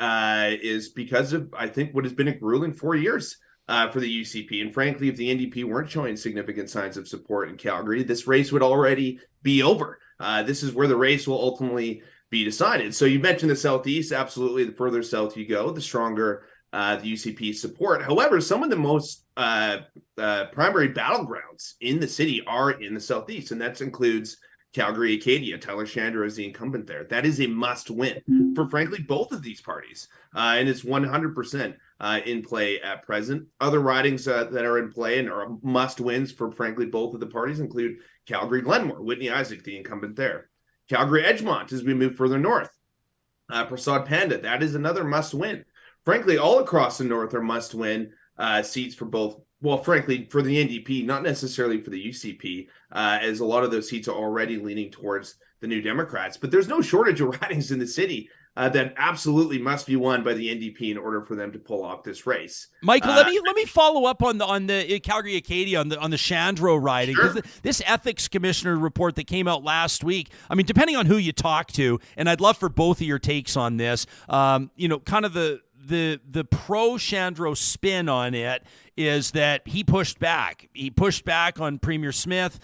H: is because of, I think, what has been a grueling 4 years for the UCP. And frankly, if the NDP weren't showing significant signs of support in Calgary, this race would already be over. This is where the race will ultimately be decided. So you mentioned the Southeast. Absolutely. The further south you go, the stronger the UCP support. However, some of the most primary battlegrounds in the city are in the Southeast, and that includes Calgary, Acadia. Tyler Shandro is the incumbent there. That is a must win for, frankly, both of these parties. And it's 100% in play at present. Other ridings that are in play and are must wins for, frankly, both of the parties include Calgary, Glenmore, Whitney Isaac, the incumbent there. Calgary, Edgemont, as we move further north. Prasad Panda, that is another must win. Frankly, all across the north are must win seats for both. Well, frankly, for the NDP, not necessarily for the UCP, as a lot of those seats are already leaning towards the New Democrats. But there's no shortage of ridings in the city that absolutely must be won by the NDP in order for them to pull off this race.
C: Michael, let me follow up on the Calgary Acadia on the Shandro riding, because this ethics commissioner report that came out last week. I mean, depending on who you talk to, and I'd love for both of your takes on this. Kind of the pro Shandro spin on it is that he pushed back. He pushed back on Premier Smith.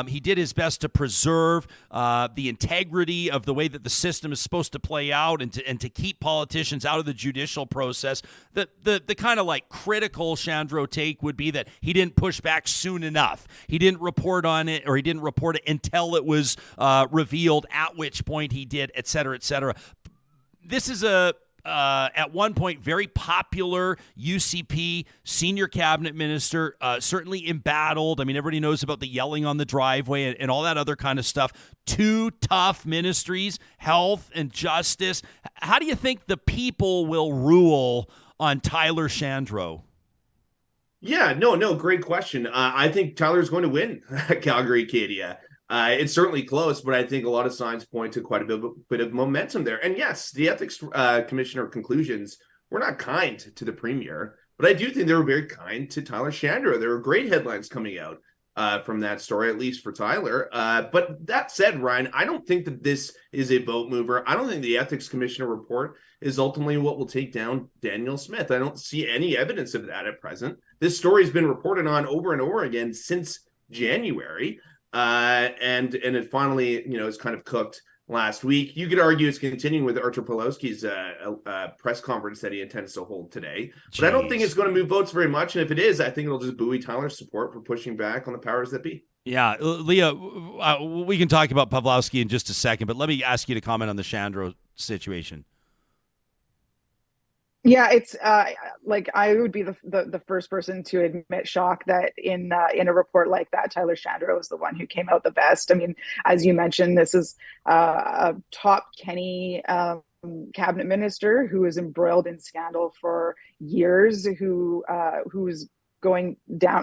C: He did his best to preserve the integrity of the way that the system is supposed to play out, and to keep politicians out of the judicial process. The kind of like critical Shandro take would be that he didn't push back soon enough. He didn't report on it, or he didn't report it until it was revealed, at which point he did, et cetera, et cetera. This is at one point, very popular UCP senior cabinet minister, certainly embattled. I mean, everybody knows about the yelling on the driveway and all that other kind of stuff. Two tough ministries, health and justice. How do you think the people will rule on Tyler Shandro?
H: Yeah, no, great question. I think Tyler's going to win Calgary Acadia. It's certainly close, but I think a lot of signs point to quite a bit of momentum there. And yes, the ethics commissioner conclusions were not kind to the premier, but I do think they were very kind to Tyler Shandro. There were great headlines coming out from that story, at least for Tyler. But that said, Ryan, I don't think that this is a vote mover. I don't think the ethics commissioner report is ultimately what will take down Danielle Smith. I don't see any evidence of that at present. This story has been reported on over and over again since January. And it finally, is kind of cooked last week. You could argue it's continuing with Artur Pawlowski's press conference that he intends to hold today. But I don't think it's going to move votes very much. And if it is, I think it'll just buoy Tyler's support for pushing back on the powers that be.
C: Yeah, Leah, we can talk about Pawlowski in just a second, but let me ask you to comment on the Shandro situation.
I: Yeah, it's like I would be the first person to admit shock that in a report like that, Tyler Shandro was the one who came out the best. I mean, as you mentioned, this is a top Kenny cabinet minister who was embroiled in scandal for years, who's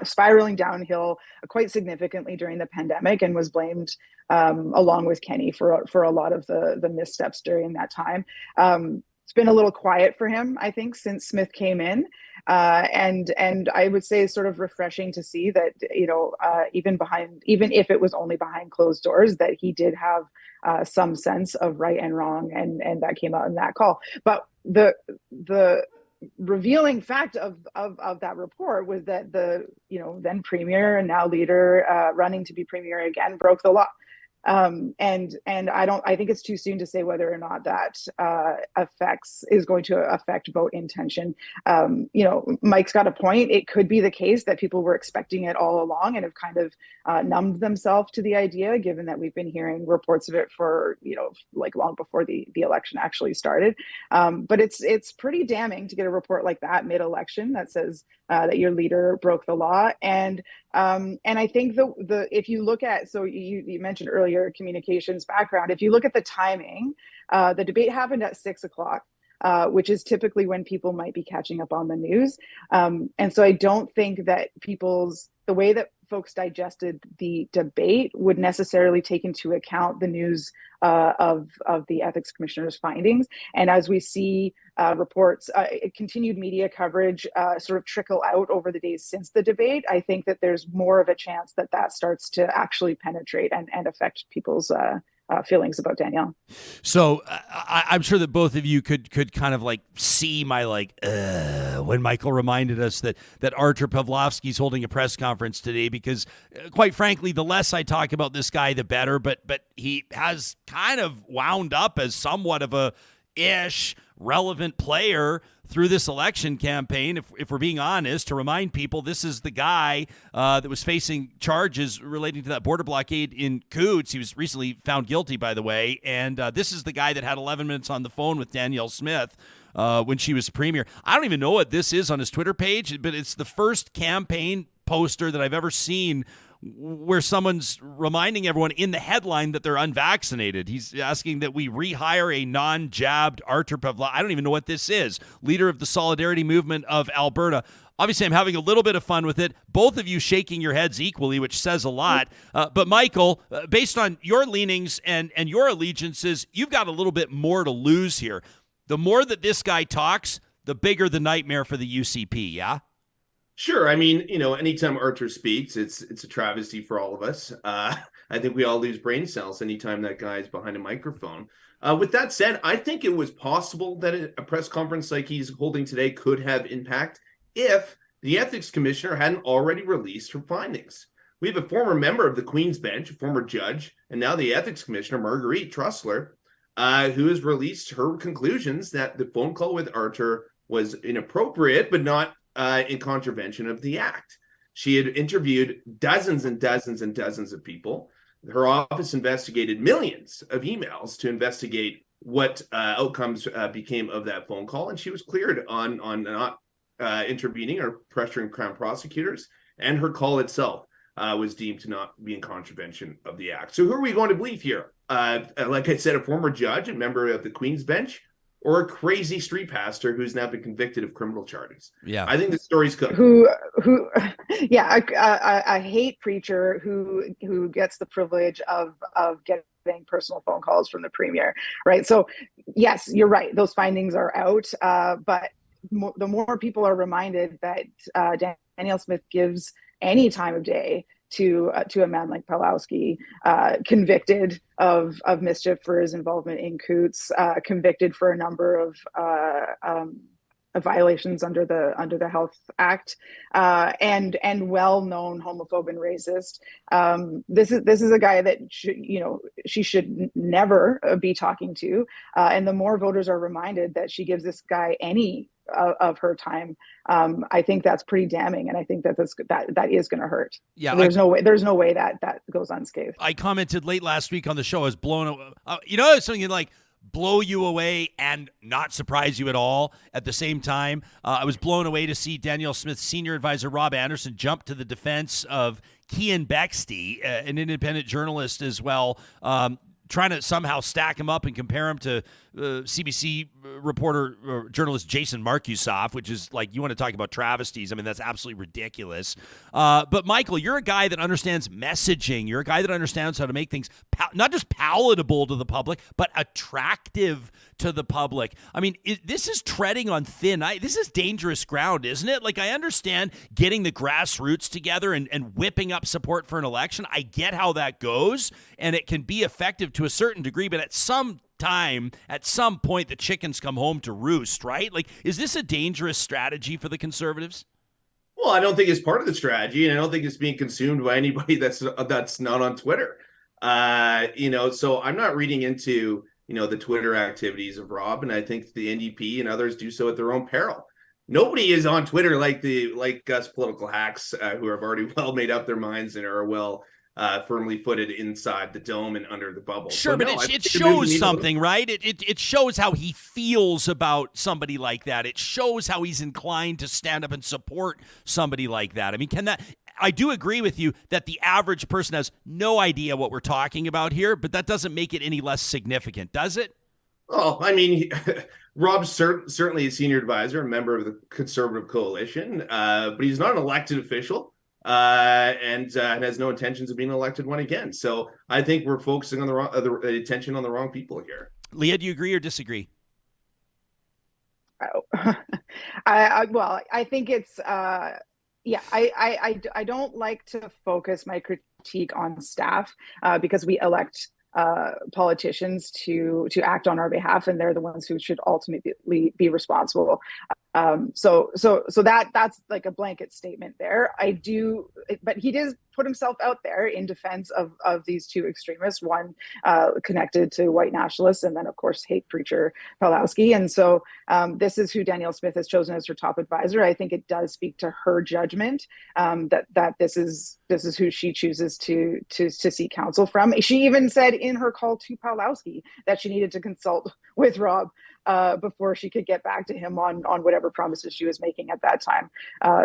I: spiraling downhill quite significantly during the pandemic, and was blamed along with Kenny for a lot of the missteps during that time. It's been a little quiet for him, I think, since Smith came in, and I would say it's sort of refreshing to see that even if it was only behind closed doors, that he did have some sense of right and wrong, and that came out in that call. But the revealing fact of that report was that the then premier and now leader running to be premier again broke the law. And I think it's too soon to say whether or not that is going to affect vote intention. Mike's got a point. It could be the case that people were expecting it all along and have kind of numbed themselves to the idea, given that we've been hearing reports of it for, like long before the election actually started. But it's pretty damning to get a report like that mid-election that says that your leader broke the law. And I think if you look at, so you mentioned earlier communications background, if you look at the timing, the debate happened at 6:00, which is typically when people might be catching up on the news. And so I don't think that the way that folks digested the debate would necessarily take into account the news of the ethics commissioner's findings. And as we see reports, continued media coverage sort of trickle out over the days since the debate, I think that there's more of a chance that starts to actually penetrate and affect people's feelings about Danielle.
C: So I'm sure that both of you could kind of like see my when Michael reminded us that Artur Pawlowski's holding a press conference today, because quite frankly, the less I talk about this guy, the better. But he has kind of wound up as somewhat of a relevant player through this election campaign, if we're being honest, to remind people this is the guy that was facing charges relating to that border blockade in Coutts. He was recently found guilty, by the way, and this is the guy that had 11 minutes on the phone with Danielle Smith when she was premier. I don't even know what this is on his Twitter page, but it's the first campaign poster that I've ever seen where someone's reminding everyone in the headline that they're unvaccinated. He's asking that we rehire a non-jabbed Artur Pawlowski. I don't even know what this is. Leader of the Solidarity Movement of Alberta. Obviously, I'm having a little bit of fun with it. Both of you shaking your heads equally, which says a lot. But Michael, based on your leanings and your allegiances, you've got a little bit more to lose here. The more that this guy talks, the bigger the nightmare for the UCP, yeah?
H: Sure. I mean, anytime Artur speaks, it's a travesty for all of us. I think we all lose brain cells anytime that guy is behind a microphone. With that said, I think it was possible that a press conference like he's holding today could have impact if the ethics commissioner hadn't already released her findings. We have a former member of the Queen's Bench, a former judge, and now the ethics commissioner, Marguerite Trussler, who has released her conclusions that the phone call with Artur was inappropriate, but not in contravention of the act. She had interviewed dozens and dozens and dozens of people. Her office investigated millions of emails to investigate what outcomes became of that phone call, and she was cleared on not intervening or pressuring Crown prosecutors, and her call itself was deemed to not be in contravention of the act. So who are we going to believe here? Like I said, a former judge and member of the Queen's Bench, or a crazy street pastor who's now been convicted of criminal charges?
C: Yeah,
H: I think the story's cooked.
I: A hate preacher who gets the privilege of getting personal phone calls from the premier, right? So yes, you're right. Those findings are out, but the more people are reminded that Danielle Smith gives any time of day to a man like Pawlowski, convicted of mischief for his involvement in Coutts, convicted for a number of violations under the Health Act, and well-known homophobe and racist. This is a guy that she should never be talking to, and the more voters are reminded that she gives this guy any of her time, I think that's pretty damning, and I think that is going to hurt.
C: Yeah,
I: there's no way that goes unscathed.
C: I commented late last week on the show. I was blown away. Something like blow you away and not surprise you at all at the same time. I was blown away to see Danielle Smith's senior advisor, Rob Anderson, jump to the defense of Cian Bexty, an independent journalist as well, trying to somehow stack him up and compare him to CBC reporter or journalist Jason Markusoff, which is like, you want to talk about travesties. I mean, that's absolutely ridiculous. But Michael, you're a guy that understands messaging. You're a guy that understands how to make things not just palatable to the public, but attractive to the public. I mean, this is treading on thin ice. This is dangerous ground, isn't it? Like, I understand getting the grassroots together and whipping up support for an election. I get how that goes, and it can be effective to a certain degree, but at some point, the chickens come home to roost, right? Like, is this a dangerous strategy for the Conservatives?
H: Well, I don't think it's part of the strategy, and I don't think it's being consumed by anybody that's not on Twitter. So I'm not reading into, the Twitter activities of Rob, and I think the NDP and others do so at their own peril. Nobody is on Twitter like us political hacks who have already well made up their minds and are well firmly footed inside the dome and under the bubble.
C: Sure, but it shows something, right? It shows how he feels about somebody like that. It shows how he's inclined to stand up and support somebody like that. I mean, I do agree with you that the average person has no idea what we're talking about here, but that doesn't make it any less significant, does it?
H: Oh, I mean, Rob's certainly a senior advisor, a member of the Conservative coalition, but he's not an elected official and has no intentions of being elected one again. So I think we're focusing on the attention on the wrong people here.
C: Leah, do you agree or disagree?
I: I think it's I don't like to focus my critique on staff because we elect politicians to act on our behalf, and they're the ones who should ultimately be responsible. So that's like a blanket statement there. But he does put himself out there in defense of these two extremists, one connected to white nationalists, and then of course hate preacher Pawlowski. And so this is who Danielle Smith has chosen as her top advisor. I think it does speak to her judgment that this is who she chooses to seek counsel from. She even said in her call to Pawlowski that she needed to consult with Rob before she could get back to him on whatever promises she was making at that time.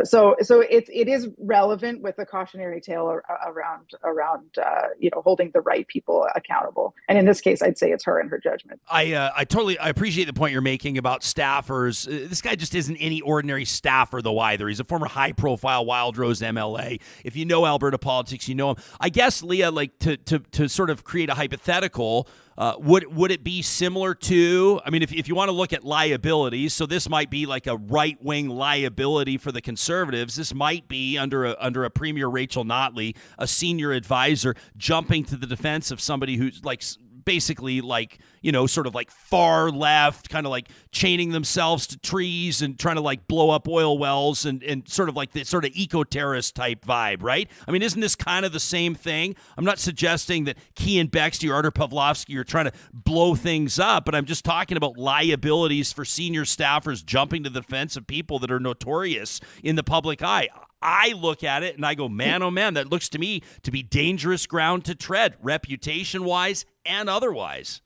I: So it is relevant with a cautionary tale around holding the right people accountable. And in this case, I'd say it's her and her judgment.
C: I appreciate the point you're making about staffers. This guy just isn't any ordinary staffer, though, either. He's a former high-profile Wild Rose MLA. If you know Alberta politics, you know him. I guess, Leah, like to sort of create a hypothetical, would it be similar to, I mean, if you want to look at liabilities, so this might be like a right-wing liability for the Conservatives. This might be under a Premier Rachel Notley, a senior advisor, jumping to the defense of somebody who's like basically like, sort of like far left, kind of like chaining themselves to trees and trying to like blow up oil wells and sort of like the sort of eco-terrorist type vibe, right? I mean, isn't this kind of the same thing? I'm not suggesting that Keean Bexte or Artur Pawlowski are trying to blow things up, but I'm just talking about liabilities for senior staffers jumping to the defense of people that are notorious in the public eye. I look at it and I go, man, oh man, that looks to me to be dangerous ground to tread, reputation-wise and otherwise.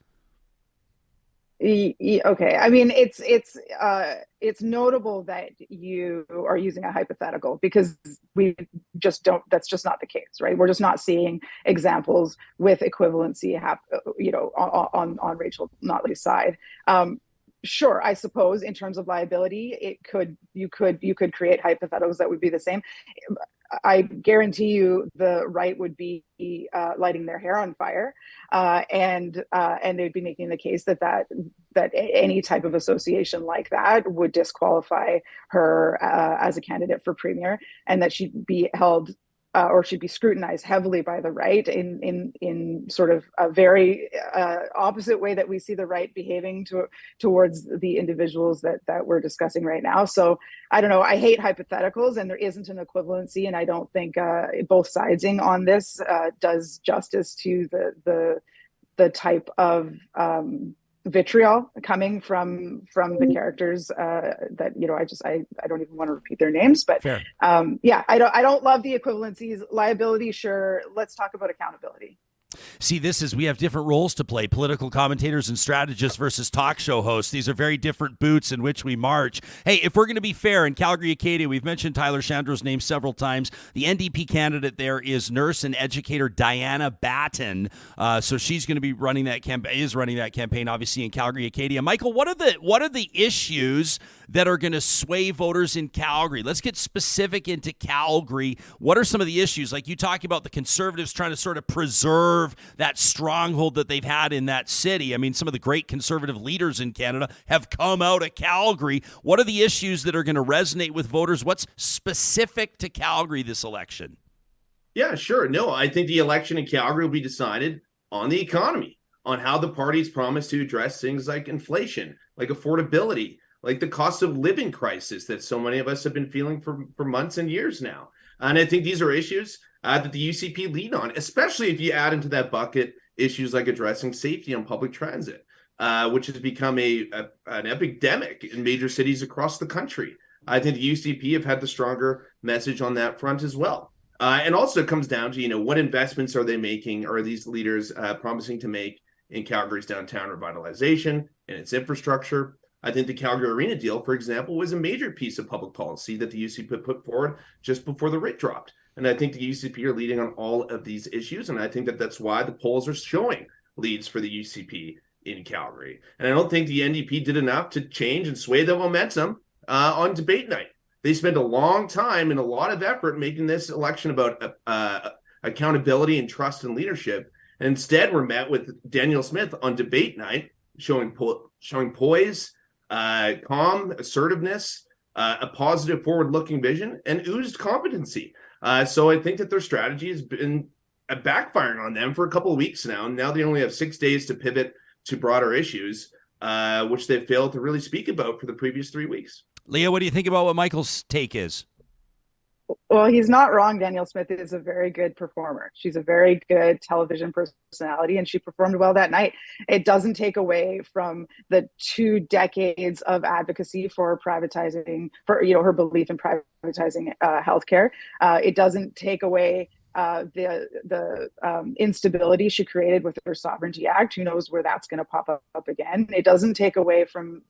I: Okay. I mean, it's notable that you are using a hypothetical because we just don't, that's just not the case, right? We're just not seeing examples with equivalency, on Rachel Notley's side. Sure, I suppose in terms of liability, you could create hypotheticals that would be the same. I guarantee you the right would be lighting their hair on fire, and they'd be making the case that any type of association like that would disqualify her as a candidate for premier, and that she'd be held or should be scrutinized heavily by the right in sort of a very opposite way that we see the right behaving towards the individuals that we're discussing right now. So I don't know. I hate hypotheticals, and there isn't an equivalency, and I don't think both siding on this does justice to the type of vitriol coming from the characters that I don't even want to repeat their names, but I don't love the equivalencies. Liability, sure. Let's talk about accountability.
C: See, we have different roles to play, political commentators and strategists versus talk show hosts. These are very different boots in which we march. Hey, if we're going to be fair, in Calgary, Acadia, we've mentioned Tyler Shandro's name several times. The NDP candidate there is nurse and educator Diana Batten. So she's going to be running that campaign, obviously, in Calgary, Acadia. Michael, what are the issues that are going to sway voters in Calgary? Let's get specific into Calgary. What are some of the issues? Like you talk about the Conservatives trying to sort of preserve that stronghold that they've had in that city. I mean, some of the great Conservative leaders in Canada have come out of Calgary. What are the issues that are going to resonate with voters? What's specific to Calgary this election?
H: Yeah, sure. No, I think the election in Calgary will be decided on the economy, on how the parties promise to address things like inflation, like affordability, like the cost of living crisis that so many of us have been feeling for months and years now. And I think these are issues that the UCP lead on, especially if you add into that bucket issues like addressing safety on public transit, which has become an epidemic in major cities across the country. I think the UCP have had the stronger message on that front as well. And also it comes down to, what investments are they making, or are these leaders promising to make in Calgary's downtown revitalization and its infrastructure? I think the Calgary Arena deal, for example, was a major piece of public policy that the UCP put forward just before the writ dropped. And I think the UCP are leading on all of these issues. And I think that that's why the polls are showing leads for the UCP in Calgary. And I don't think the NDP did enough to change and sway the momentum on debate night. They spent a long time and a lot of effort making this election about accountability and trust and leadership. And instead, we're met with Danielle Smith on debate night, showing poise, calm, assertiveness, a positive forward-looking vision, and oozed competency. So I think that their strategy has been backfiring on them for a couple of weeks now. And now they only have 6 days to pivot to broader issues, which they've failed to really speak about for the previous 3 weeks.
C: Leah, what do you think about what Michael's take is?
I: Well, he's not wrong. Danielle Smith is a very good performer. She's a very good television personality, and she performed well that night. It doesn't take away from the 2 decades of advocacy for privatizing, for her belief in privatizing healthcare. It doesn't take away the instability she created with her Sovereignty Act. Who knows where that's going to pop up again. It doesn't take away from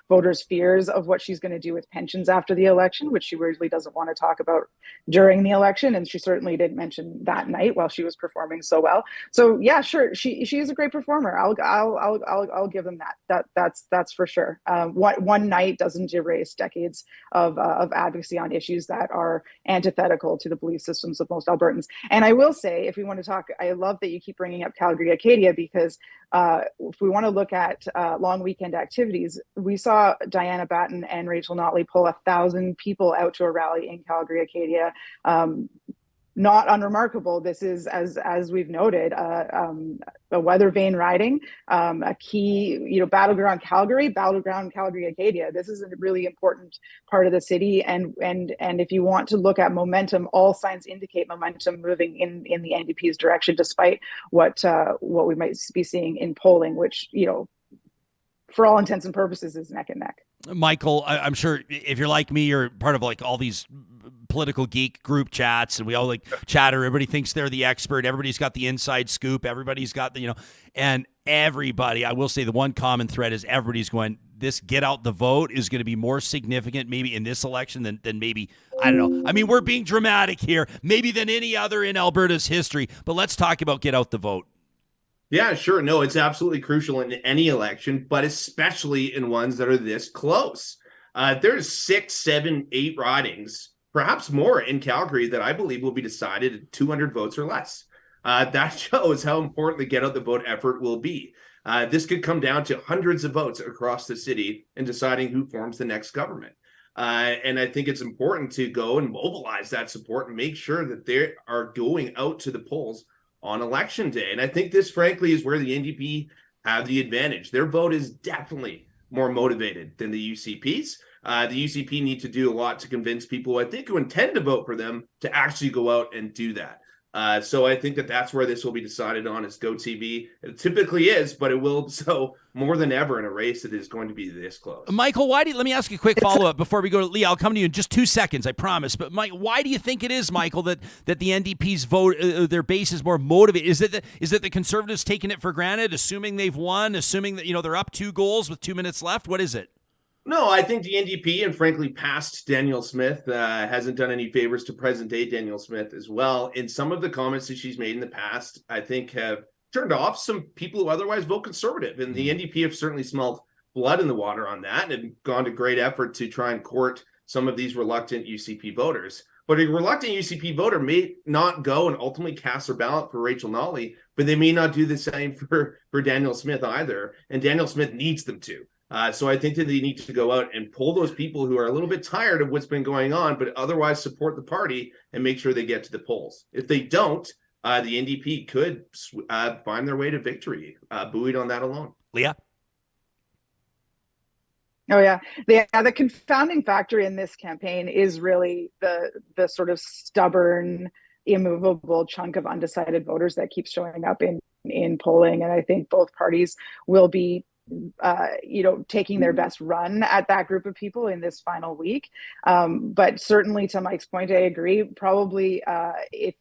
I: voters' fears of what she's going to do with pensions after the election, which she really doesn't want to talk about during the election, and she certainly didn't mention that night while she was performing so well. So yeah, sure, she is a great performer. I'll give them that. That's for sure. One night doesn't erase decades of advocacy on issues that are antithetical to the belief systems of most Albertans. And I will say, if we want to talk, I love that you keep bringing up Calgary Acadia, because if we want to look at long weekend activities, we saw Diana Batten and Rachel Notley pull 1,000 people out to a rally in Calgary Acadia. Not unremarkable. This is, as we've noted, a weather vane riding, a key, battleground Calgary Acadia. This is a really important part of the city, and if you want to look at momentum, all signs indicate momentum moving in the NDP's direction, despite what we might be seeing in polling, which for all intents and purposes is neck and neck.
C: Michael, I'm sure if you're like me, you're part of all these political geek group chats, and we all chatter. Everybody thinks they're the expert. Everybody's got the inside scoop. Everybody's got and everybody, I will say the one common thread is everybody's going, this get out the vote is going to be more significant maybe in this election than maybe, I don't know. I mean, we're being dramatic here, maybe than any other in Alberta's history, but let's talk about get out the vote.
H: Yeah, sure. No, it's absolutely crucial in any election, but especially in ones that are this close. There's 6, 7, 8 ridings, perhaps more in Calgary, that I believe will be decided at 200 votes or less. That shows how important the get out the vote effort will be. This could come down to hundreds of votes across the city in deciding who forms the next government. And I think it's important to go and mobilize that support and make sure that they are going out to the polls on election day. And I think this, frankly, is where the NDP have the advantage. Their vote is definitely more motivated than the UCP's. The UCP need to do a lot to convince people, I think, who intend to vote for them to actually go out and do that. So I think that that's where this will be decided on, is GoTV. It typically is, but it will so more than ever in a race that is going to be this close.
C: Michael, let me ask you a quick follow-up before we go to Leah. I'll come to you in just 2 seconds, I promise. But Mike, why do you think it is, Michael, that the NDP's vote, their base is more motivated? Is it the Conservatives taking it for granted, assuming they've won, assuming that they're up 2 goals with 2 minutes left? What is it?
H: No, I think the NDP, and frankly past Danielle Smith, hasn't done any favors to present-day Danielle Smith as well. In some of the comments that she's made in the past, I think have turned off some people who otherwise vote Conservative. And the NDP have certainly smelled blood in the water on that and gone to great effort to try and court some of these reluctant UCP voters. But a reluctant UCP voter may not go and ultimately cast their ballot for Rachel Notley, but they may not do the same for Danielle Smith either. And Danielle Smith needs them to. So I think that they need to go out and pull those people who are a little bit tired of what's been going on, but otherwise support the party and make sure they get to the polls. If they don't, the NDP could find their way to victory, buoyed on that alone.
C: Leah?
I: Oh, yeah. The confounding factor in this campaign is really the sort of stubborn immovable chunk of undecided voters that keeps showing up in polling. And I think both parties will be taking their best run at that group of people in this final week. But certainly, to Mike's point, I agree. Probably, if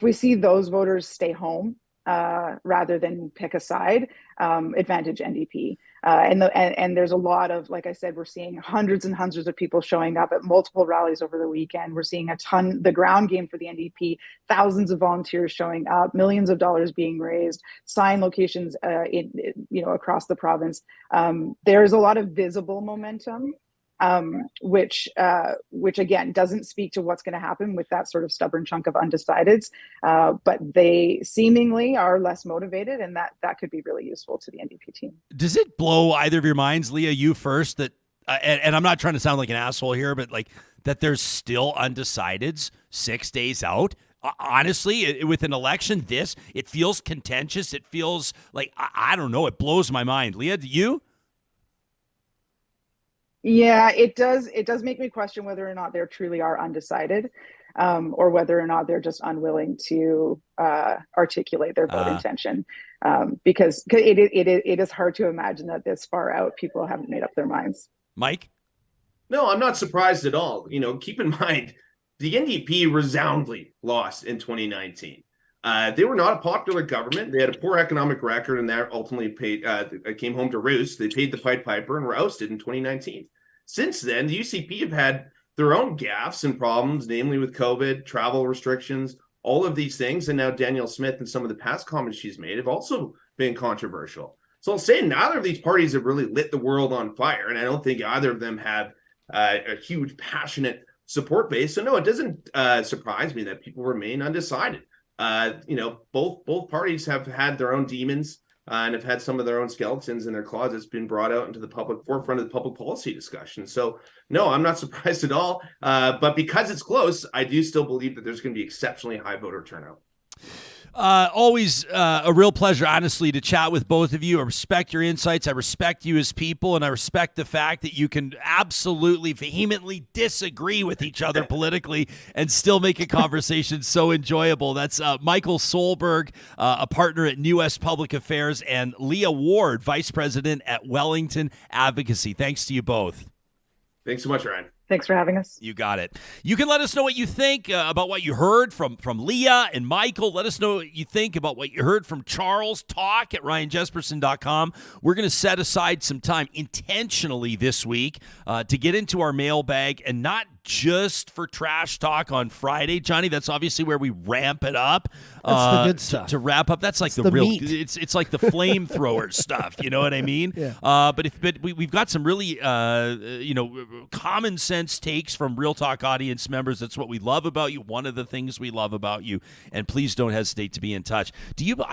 I: we see those voters stay home rather than pick a side, advantage NDP. And there's a lot of, like I said, we're seeing hundreds and hundreds of people showing up at multiple rallies over the weekend. We're seeing the ground game for the NDP, thousands of volunteers showing up, millions of dollars being raised, sign locations across the province. There's a lot of visible momentum, which again doesn't speak to what's going to happen with that sort of stubborn chunk of undecideds, but they seemingly are less motivated, and that could be really useful to the NDP team.
C: Does it blow either of your minds, Leah, you first, that and I'm not trying to sound like an asshole here, but like that there's still undecideds 6 days out? Honestly, with an election it feels contentious. It feels like, I don't know, it blows my mind. Leah, do you?
I: Yeah, it does. It does make me question whether or not there truly are undecided, or whether or not they're just unwilling to articulate their vote intention. Because it is hard to imagine that this far out people haven't made up their minds.
C: Mike?
H: No, I'm not surprised at all. Keep in mind, the NDP resoundingly lost in 2019. They were not a popular government. They had a poor economic record, and that ultimately came home to roost. They paid the Pied Piper and were ousted in 2019. Since then, the UCP have had their own gaffes and problems, namely with COVID, travel restrictions, all of these things. And now Danielle Smith and some of the past comments she's made have also been controversial. So I'll say neither of these parties have really lit the world on fire. And I don't think either of them have a huge, passionate support base. So no, it doesn't surprise me that people remain undecided. Both parties have had their own demons and have had some of their own skeletons in their closets being brought out into the public forefront of the public policy discussion. So no, I'm not surprised at all. But because it's close, I do still believe that there's going to be exceptionally high voter turnout.
C: Always a real pleasure, honestly, to chat with both of you. I respect your insights. I respect you as people, and I respect the fact that you can absolutely vehemently disagree with each other politically and still make a conversation so enjoyable. That's Michael Solberg, a partner at New West Public Affairs, and Leah Ward, Vice President at Wellington Advocacy. Thanks to you both.
H: Thanks so much, Ryan.
I: Thanks for having us.
C: You got it. You can let us know what you think about what you heard from Leah and Michael. Let us know what you think about what you heard from Charles. Talk at ryanjesperson.com. We're going to set aside some time intentionally this week to get into our mailbag, and not just for trash talk on Friday, Johnny. That's obviously where we ramp it up.
J: That's the good stuff.
C: To wrap up, that's like
J: the
C: real.
J: meat.
C: It's like the flamethrower stuff. You know what I mean?
J: Yeah.
C: But we've got some really common sense takes from Real Talk audience members. That's what we love about you. One of the things we love about you. And please don't hesitate to be in touch.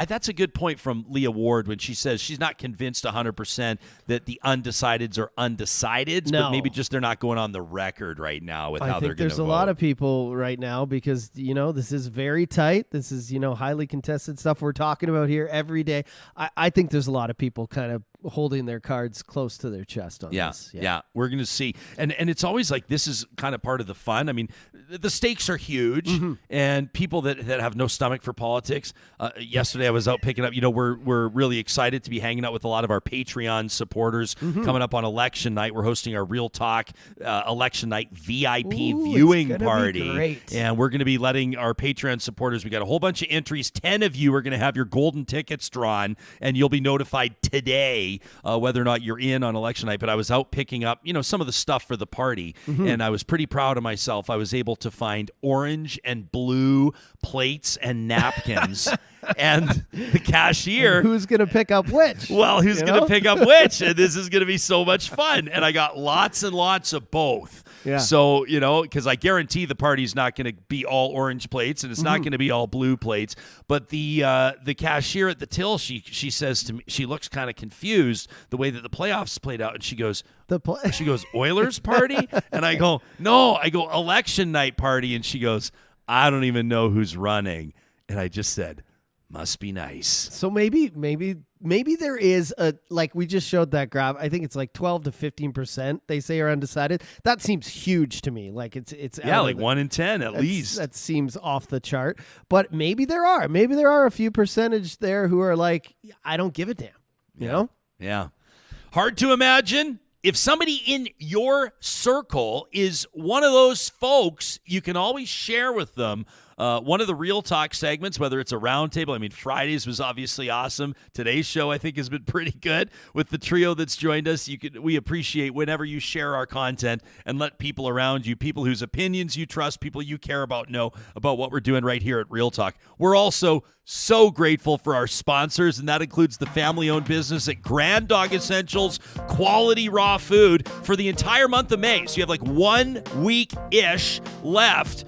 C: That's a good point from Leah Ward when she says she's not convinced 100% that the undecideds are undecideds,
J: No.
C: but maybe just they're not going on the record right now with how they're going to vote.
J: There's a lot of people right now because, this is very tight. This is, highly contested stuff we're talking about here every day. I think there's a lot of people kind of holding their cards close to their chest on this.
C: Yeah, we're going to see. And it's always like this is kind of part of the fun. I mean, the stakes are huge, and people that have no stomach for politics. Yesterday I was out picking up, we're really excited to be hanging out with a lot of our Patreon supporters coming up on election night. We're hosting our Real Talk election night VIP viewing party.
J: Great.
C: And we're going to be letting our Patreon supporters, we got a whole bunch of entries. 10 of you are going to have your golden tickets drawn, and you'll be notified today whether or not you're in on election night. But I was out picking up, some of the stuff for the party, and I was pretty proud of myself. I was able to find orange and blue plates and napkins. And the cashier.
J: And who's going to pick up which?
C: Well, who's going to pick up which? And this is going to be so much fun. And I got lots and lots of both.
J: Yeah.
C: So, because I guarantee the party's not going to be all orange plates, and it's not going to be all blue plates. But the cashier at the till, she says to me, she looks kind of confused the way that the playoffs played out. And she goes, she goes, Oilers party? And I go, no. I go, election night party. And she goes, I don't even know who's running. And I just said, must be nice.
J: So maybe maybe there is like we just showed that graph. I think it's like 12 to 15% they say are undecided. That seems huge to me. Like it's
C: like 1 in 10 at least.
J: That seems off the chart. But maybe there are a few percentage there who are like, I don't give a damn. You know?
C: Yeah. Hard to imagine. If somebody in your circle is one of those folks, you can always share with them one of the Real Talk segments, whether it's a roundtable. I mean, Fridays was obviously awesome. Today's show, I think, has been pretty good with the trio that's joined us. We appreciate whenever you share our content and let people around you, people whose opinions you trust, people you care about, know about what we're doing right here at Real Talk. We're also so grateful for our sponsors, and that includes the family-owned business at Grand Dog Essentials, quality raw food for the entire month of May. So you have like 1 week-ish left.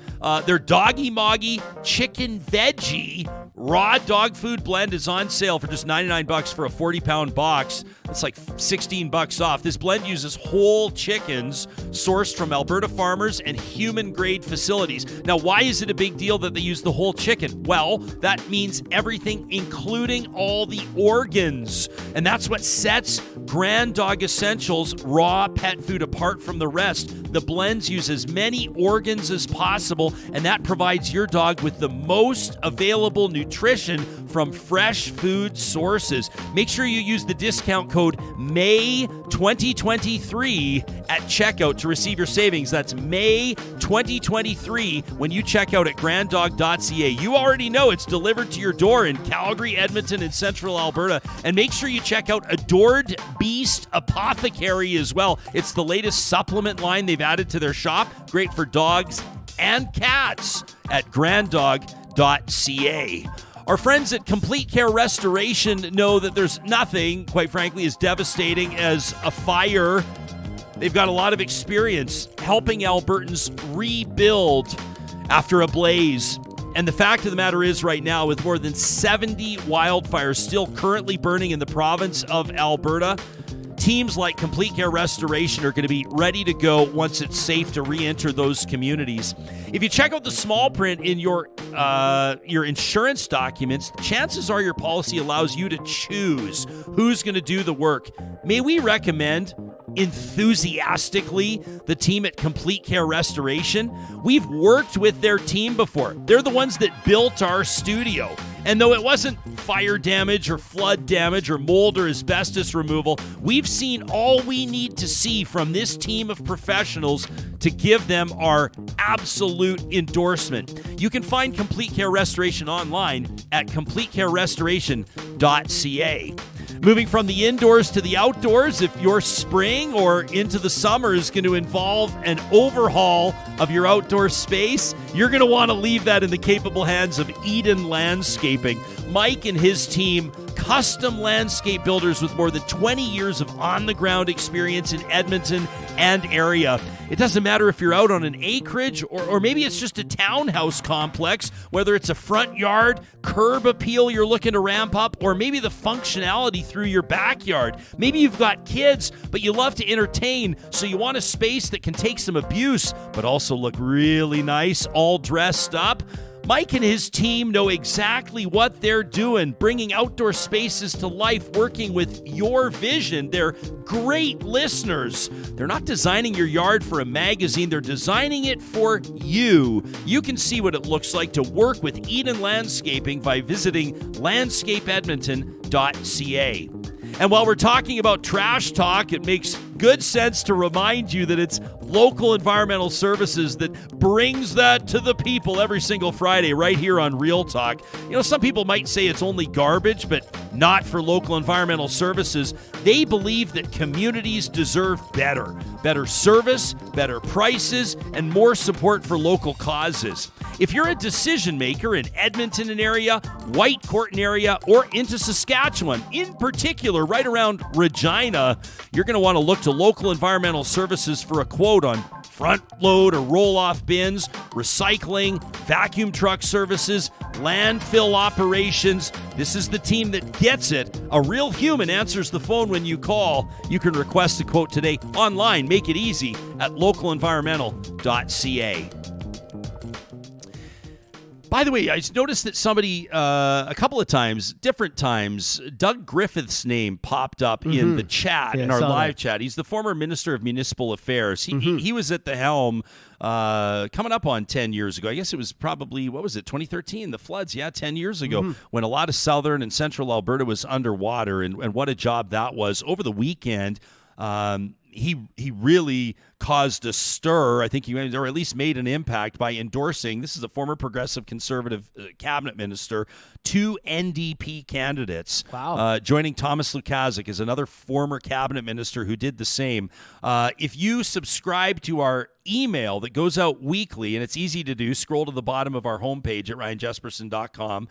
C: Their Doggy Moggy Chicken Veggie raw dog food blend is on sale for just $99 for a 40-pound box. That's like $16 off. This blend uses whole chickens sourced from Alberta farmers and human-grade facilities. Now, why is it a big deal that they use the whole chicken? Well, that means everything, including all the organs. And that's what sets Grand Dog Essentials raw pet food apart from the rest. The blends use as many organs as possible, and that provides your dog with the most available nutrition from fresh food sources. Make sure you use the discount code MAY2023 at checkout to receive your savings. That's MAY2023 when you check out at granddog.ca. You already know it's delivered to your door in Calgary, Edmonton, and Central Alberta. And make sure you check out Adored Beast Apothecary as well. It's the latest supplement line they've added to their shop. Great for dogs and cats at granddog.ca. Our friends at Complete Care Restoration know that there's nothing, quite frankly, as devastating as a fire. They've got a lot of experience helping Albertans rebuild after a blaze. And the fact of the matter is right now, with more than 70 wildfires still currently burning in the province of Alberta, teams like Complete Care Restoration are going to be ready to go once it's safe to re-enter those communities. If you check out the small print in your insurance documents, chances are your policy allows you to choose who's going to do the work. May we recommend enthusiastically the team at Complete Care Restoration? We've worked with their team before. They're the ones that built our studio. And though it wasn't fire damage or flood damage or mold or asbestos removal, we've seen all we need to see from this team of professionals to give them our absolute endorsement. You can find Complete Care Restoration online at completecarerestoration.ca. Moving from the indoors to the outdoors, if your spring or into the summer is going to involve an overhaul of your outdoor space, you're going to want to leave that in the capable hands of Eden Landscaping. Mike and his team, custom landscape builders with more than 20 years of on-the-ground experience in Edmonton and area. It doesn't matter if you're out on an acreage or maybe it's just a townhouse complex, whether it's a front yard, curb appeal you're looking to ramp up, or maybe the functionality through your backyard. Maybe you've got kids, but you love to entertain, so you want a space that can take some abuse, but also look really nice, all dressed up. Mike and his team know exactly what they're doing, bringing outdoor spaces to life, working with your vision. They're great listeners. They're not designing your yard for a magazine. They're designing it for you. You can see what it looks like to work with Eden Landscaping by visiting landscapeedmonton.ca. And while we're talking about trash talk, it makes good sense to remind you that it's local environmental services that brings that to the people every single Friday right here on Real Talk. You know, some people might say it's only garbage, but not for local environmental services. They believe that communities deserve better. Better service, better prices, and more support for local causes. If you're a decision maker in Edmonton and area, Whitecourt area, or into Saskatchewan, in particular right around Regina, you're going to want to look to local environmental services for a quote on front load or roll-off bins, recycling, vacuum truck services, landfill operations. This is the team that gets it. A real human answers the phone when you call. You can request a quote today online. Make it easy at localenvironmental.ca. By the way, I noticed that somebody, a couple of times, different times, Doug Griffith's name popped up in the chat, in our live chat. He's the former Minister of Municipal Affairs. He was at the helm coming up on 10 years ago. I guess it was probably, 2013, the floods, 10 years ago, when a lot of southern and central Alberta was underwater, and what a job that was. Over the weekend, he really caused a stir. I think he, or at least made an impact by endorsing, this is a former progressive conservative cabinet minister, 2 NDP candidates.
J: Wow.
C: Joining Thomas Lukazik is another former cabinet minister who did the same. If you subscribe to our email that goes out weekly, and it's easy to do, scroll to the bottom of our homepage at ryanjesperson.com.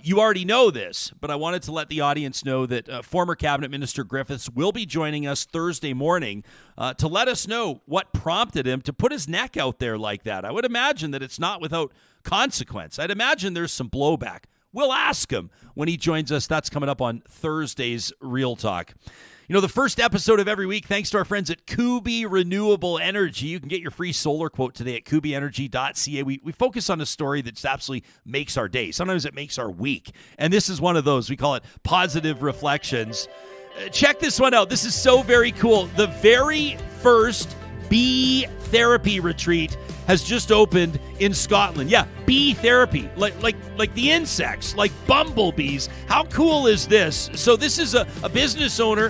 C: You already know this, but I wanted to let the audience know that former cabinet minister Griffiths will be joining us Thursday morning to let us know what prompted him to put his neck out there like that. I would imagine that it's not without consequence. I'd imagine there's some blowback. We'll ask him when he joins us. That's coming up on Thursday's Real Talk. You know, the first episode of every week, thanks to our friends at Kuby Renewable Energy. You can get your free solar quote today at kubyenergy.ca. We focus on a story that absolutely makes our day. Sometimes it makes our week. And this is one of those. We call it Positive Reflections. Check this one out. This is so very cool. The very first bee therapy retreat has just opened in Scotland. Yeah, bee therapy, like the insects, like bumblebees. How cool is this? So this is a business owner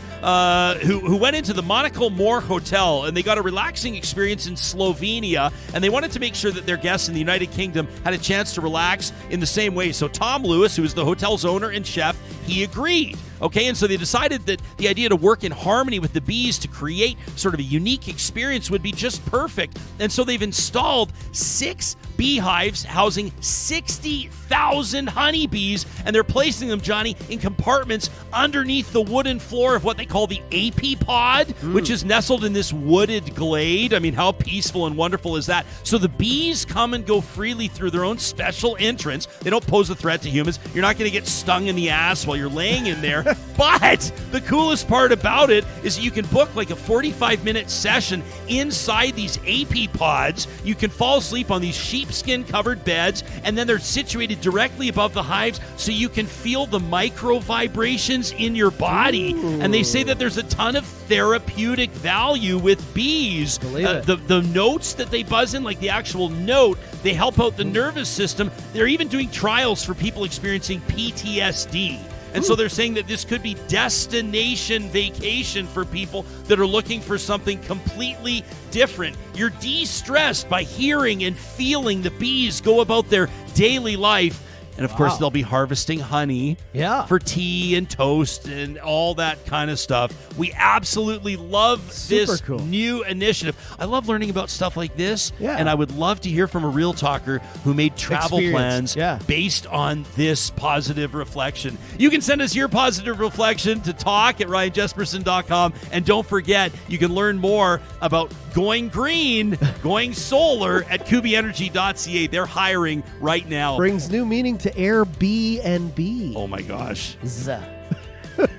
C: who went into the Monaco Moor Hotel, and they got a relaxing experience in Slovenia, and they wanted to make sure that their guests in the United Kingdom had a chance to relax in the same way. So Tom Lewis, who is the hotel's owner and chef, he agreed. Okay, and so they decided that the idea to work in harmony with the bees to create sort of a unique experience would be just perfect. And so they've installed 6 beehives housing 60,000 honeybees, and they're placing them, Johnny, in compartments underneath the wooden floor of what they call the AP pod, which is nestled in this wooded glade. I mean, how peaceful and wonderful is that? So the bees come and go freely through their own special entrance. They don't pose a threat to humans. You're not going to get stung in the ass while you're laying in there. But the coolest part about it is you can book like a 45-minute session inside these AP pods. You can fall asleep on these sheepskin covered beds, and then they're situated directly above the hives so you can feel the micro vibrations in your body. And they say that there's a ton of therapeutic value with bees. The notes that they buzz in, like the actual note, they help out the nervous system. They're even doing trials for people experiencing PTSD. And so they're saying that this could be destination vacation for people that are looking for something completely different. You're de-stressed by hearing and feeling the bees go about their daily life. And, of course, they'll be harvesting honey for tea and toast and all that kind of stuff. We absolutely love this new initiative. I love learning about stuff like this, and I would love to hear from a real talker who made travel plans based on this positive reflection. You can send us your positive reflection to talk@ryanjesperson.com. And don't forget, you can learn more about going green, going solar at kubyenergy.ca. They're hiring right now.
J: Brings new meaning to Airbnb.
C: Oh my gosh.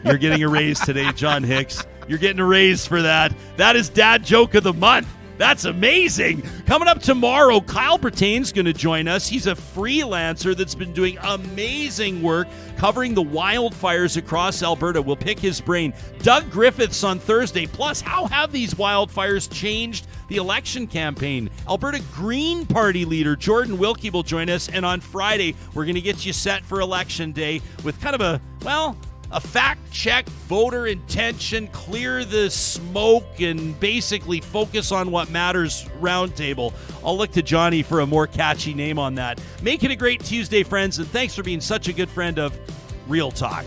C: You're getting a raise today, John Hicks. You're getting a raise for that. That is Dad Joke of the Month. That's amazing. Coming up tomorrow, Kyle Bertain's going to join us. He's a freelancer that's been doing amazing work covering the wildfires across Alberta. We'll pick his brain. Doug Griffiths on Thursday. Plus, how have these wildfires changed the election campaign? Alberta Green Party leader Jordan Wilkie will join us. And on Friday, we're going to get you set for Election Day with kind of a fact-check, voter intention, clear the smoke, and basically focus on what matters roundtable. I'll look to Johnny for a more catchy name on that. Make it a great Tuesday, friends, and thanks for being such a good friend of Real Talk.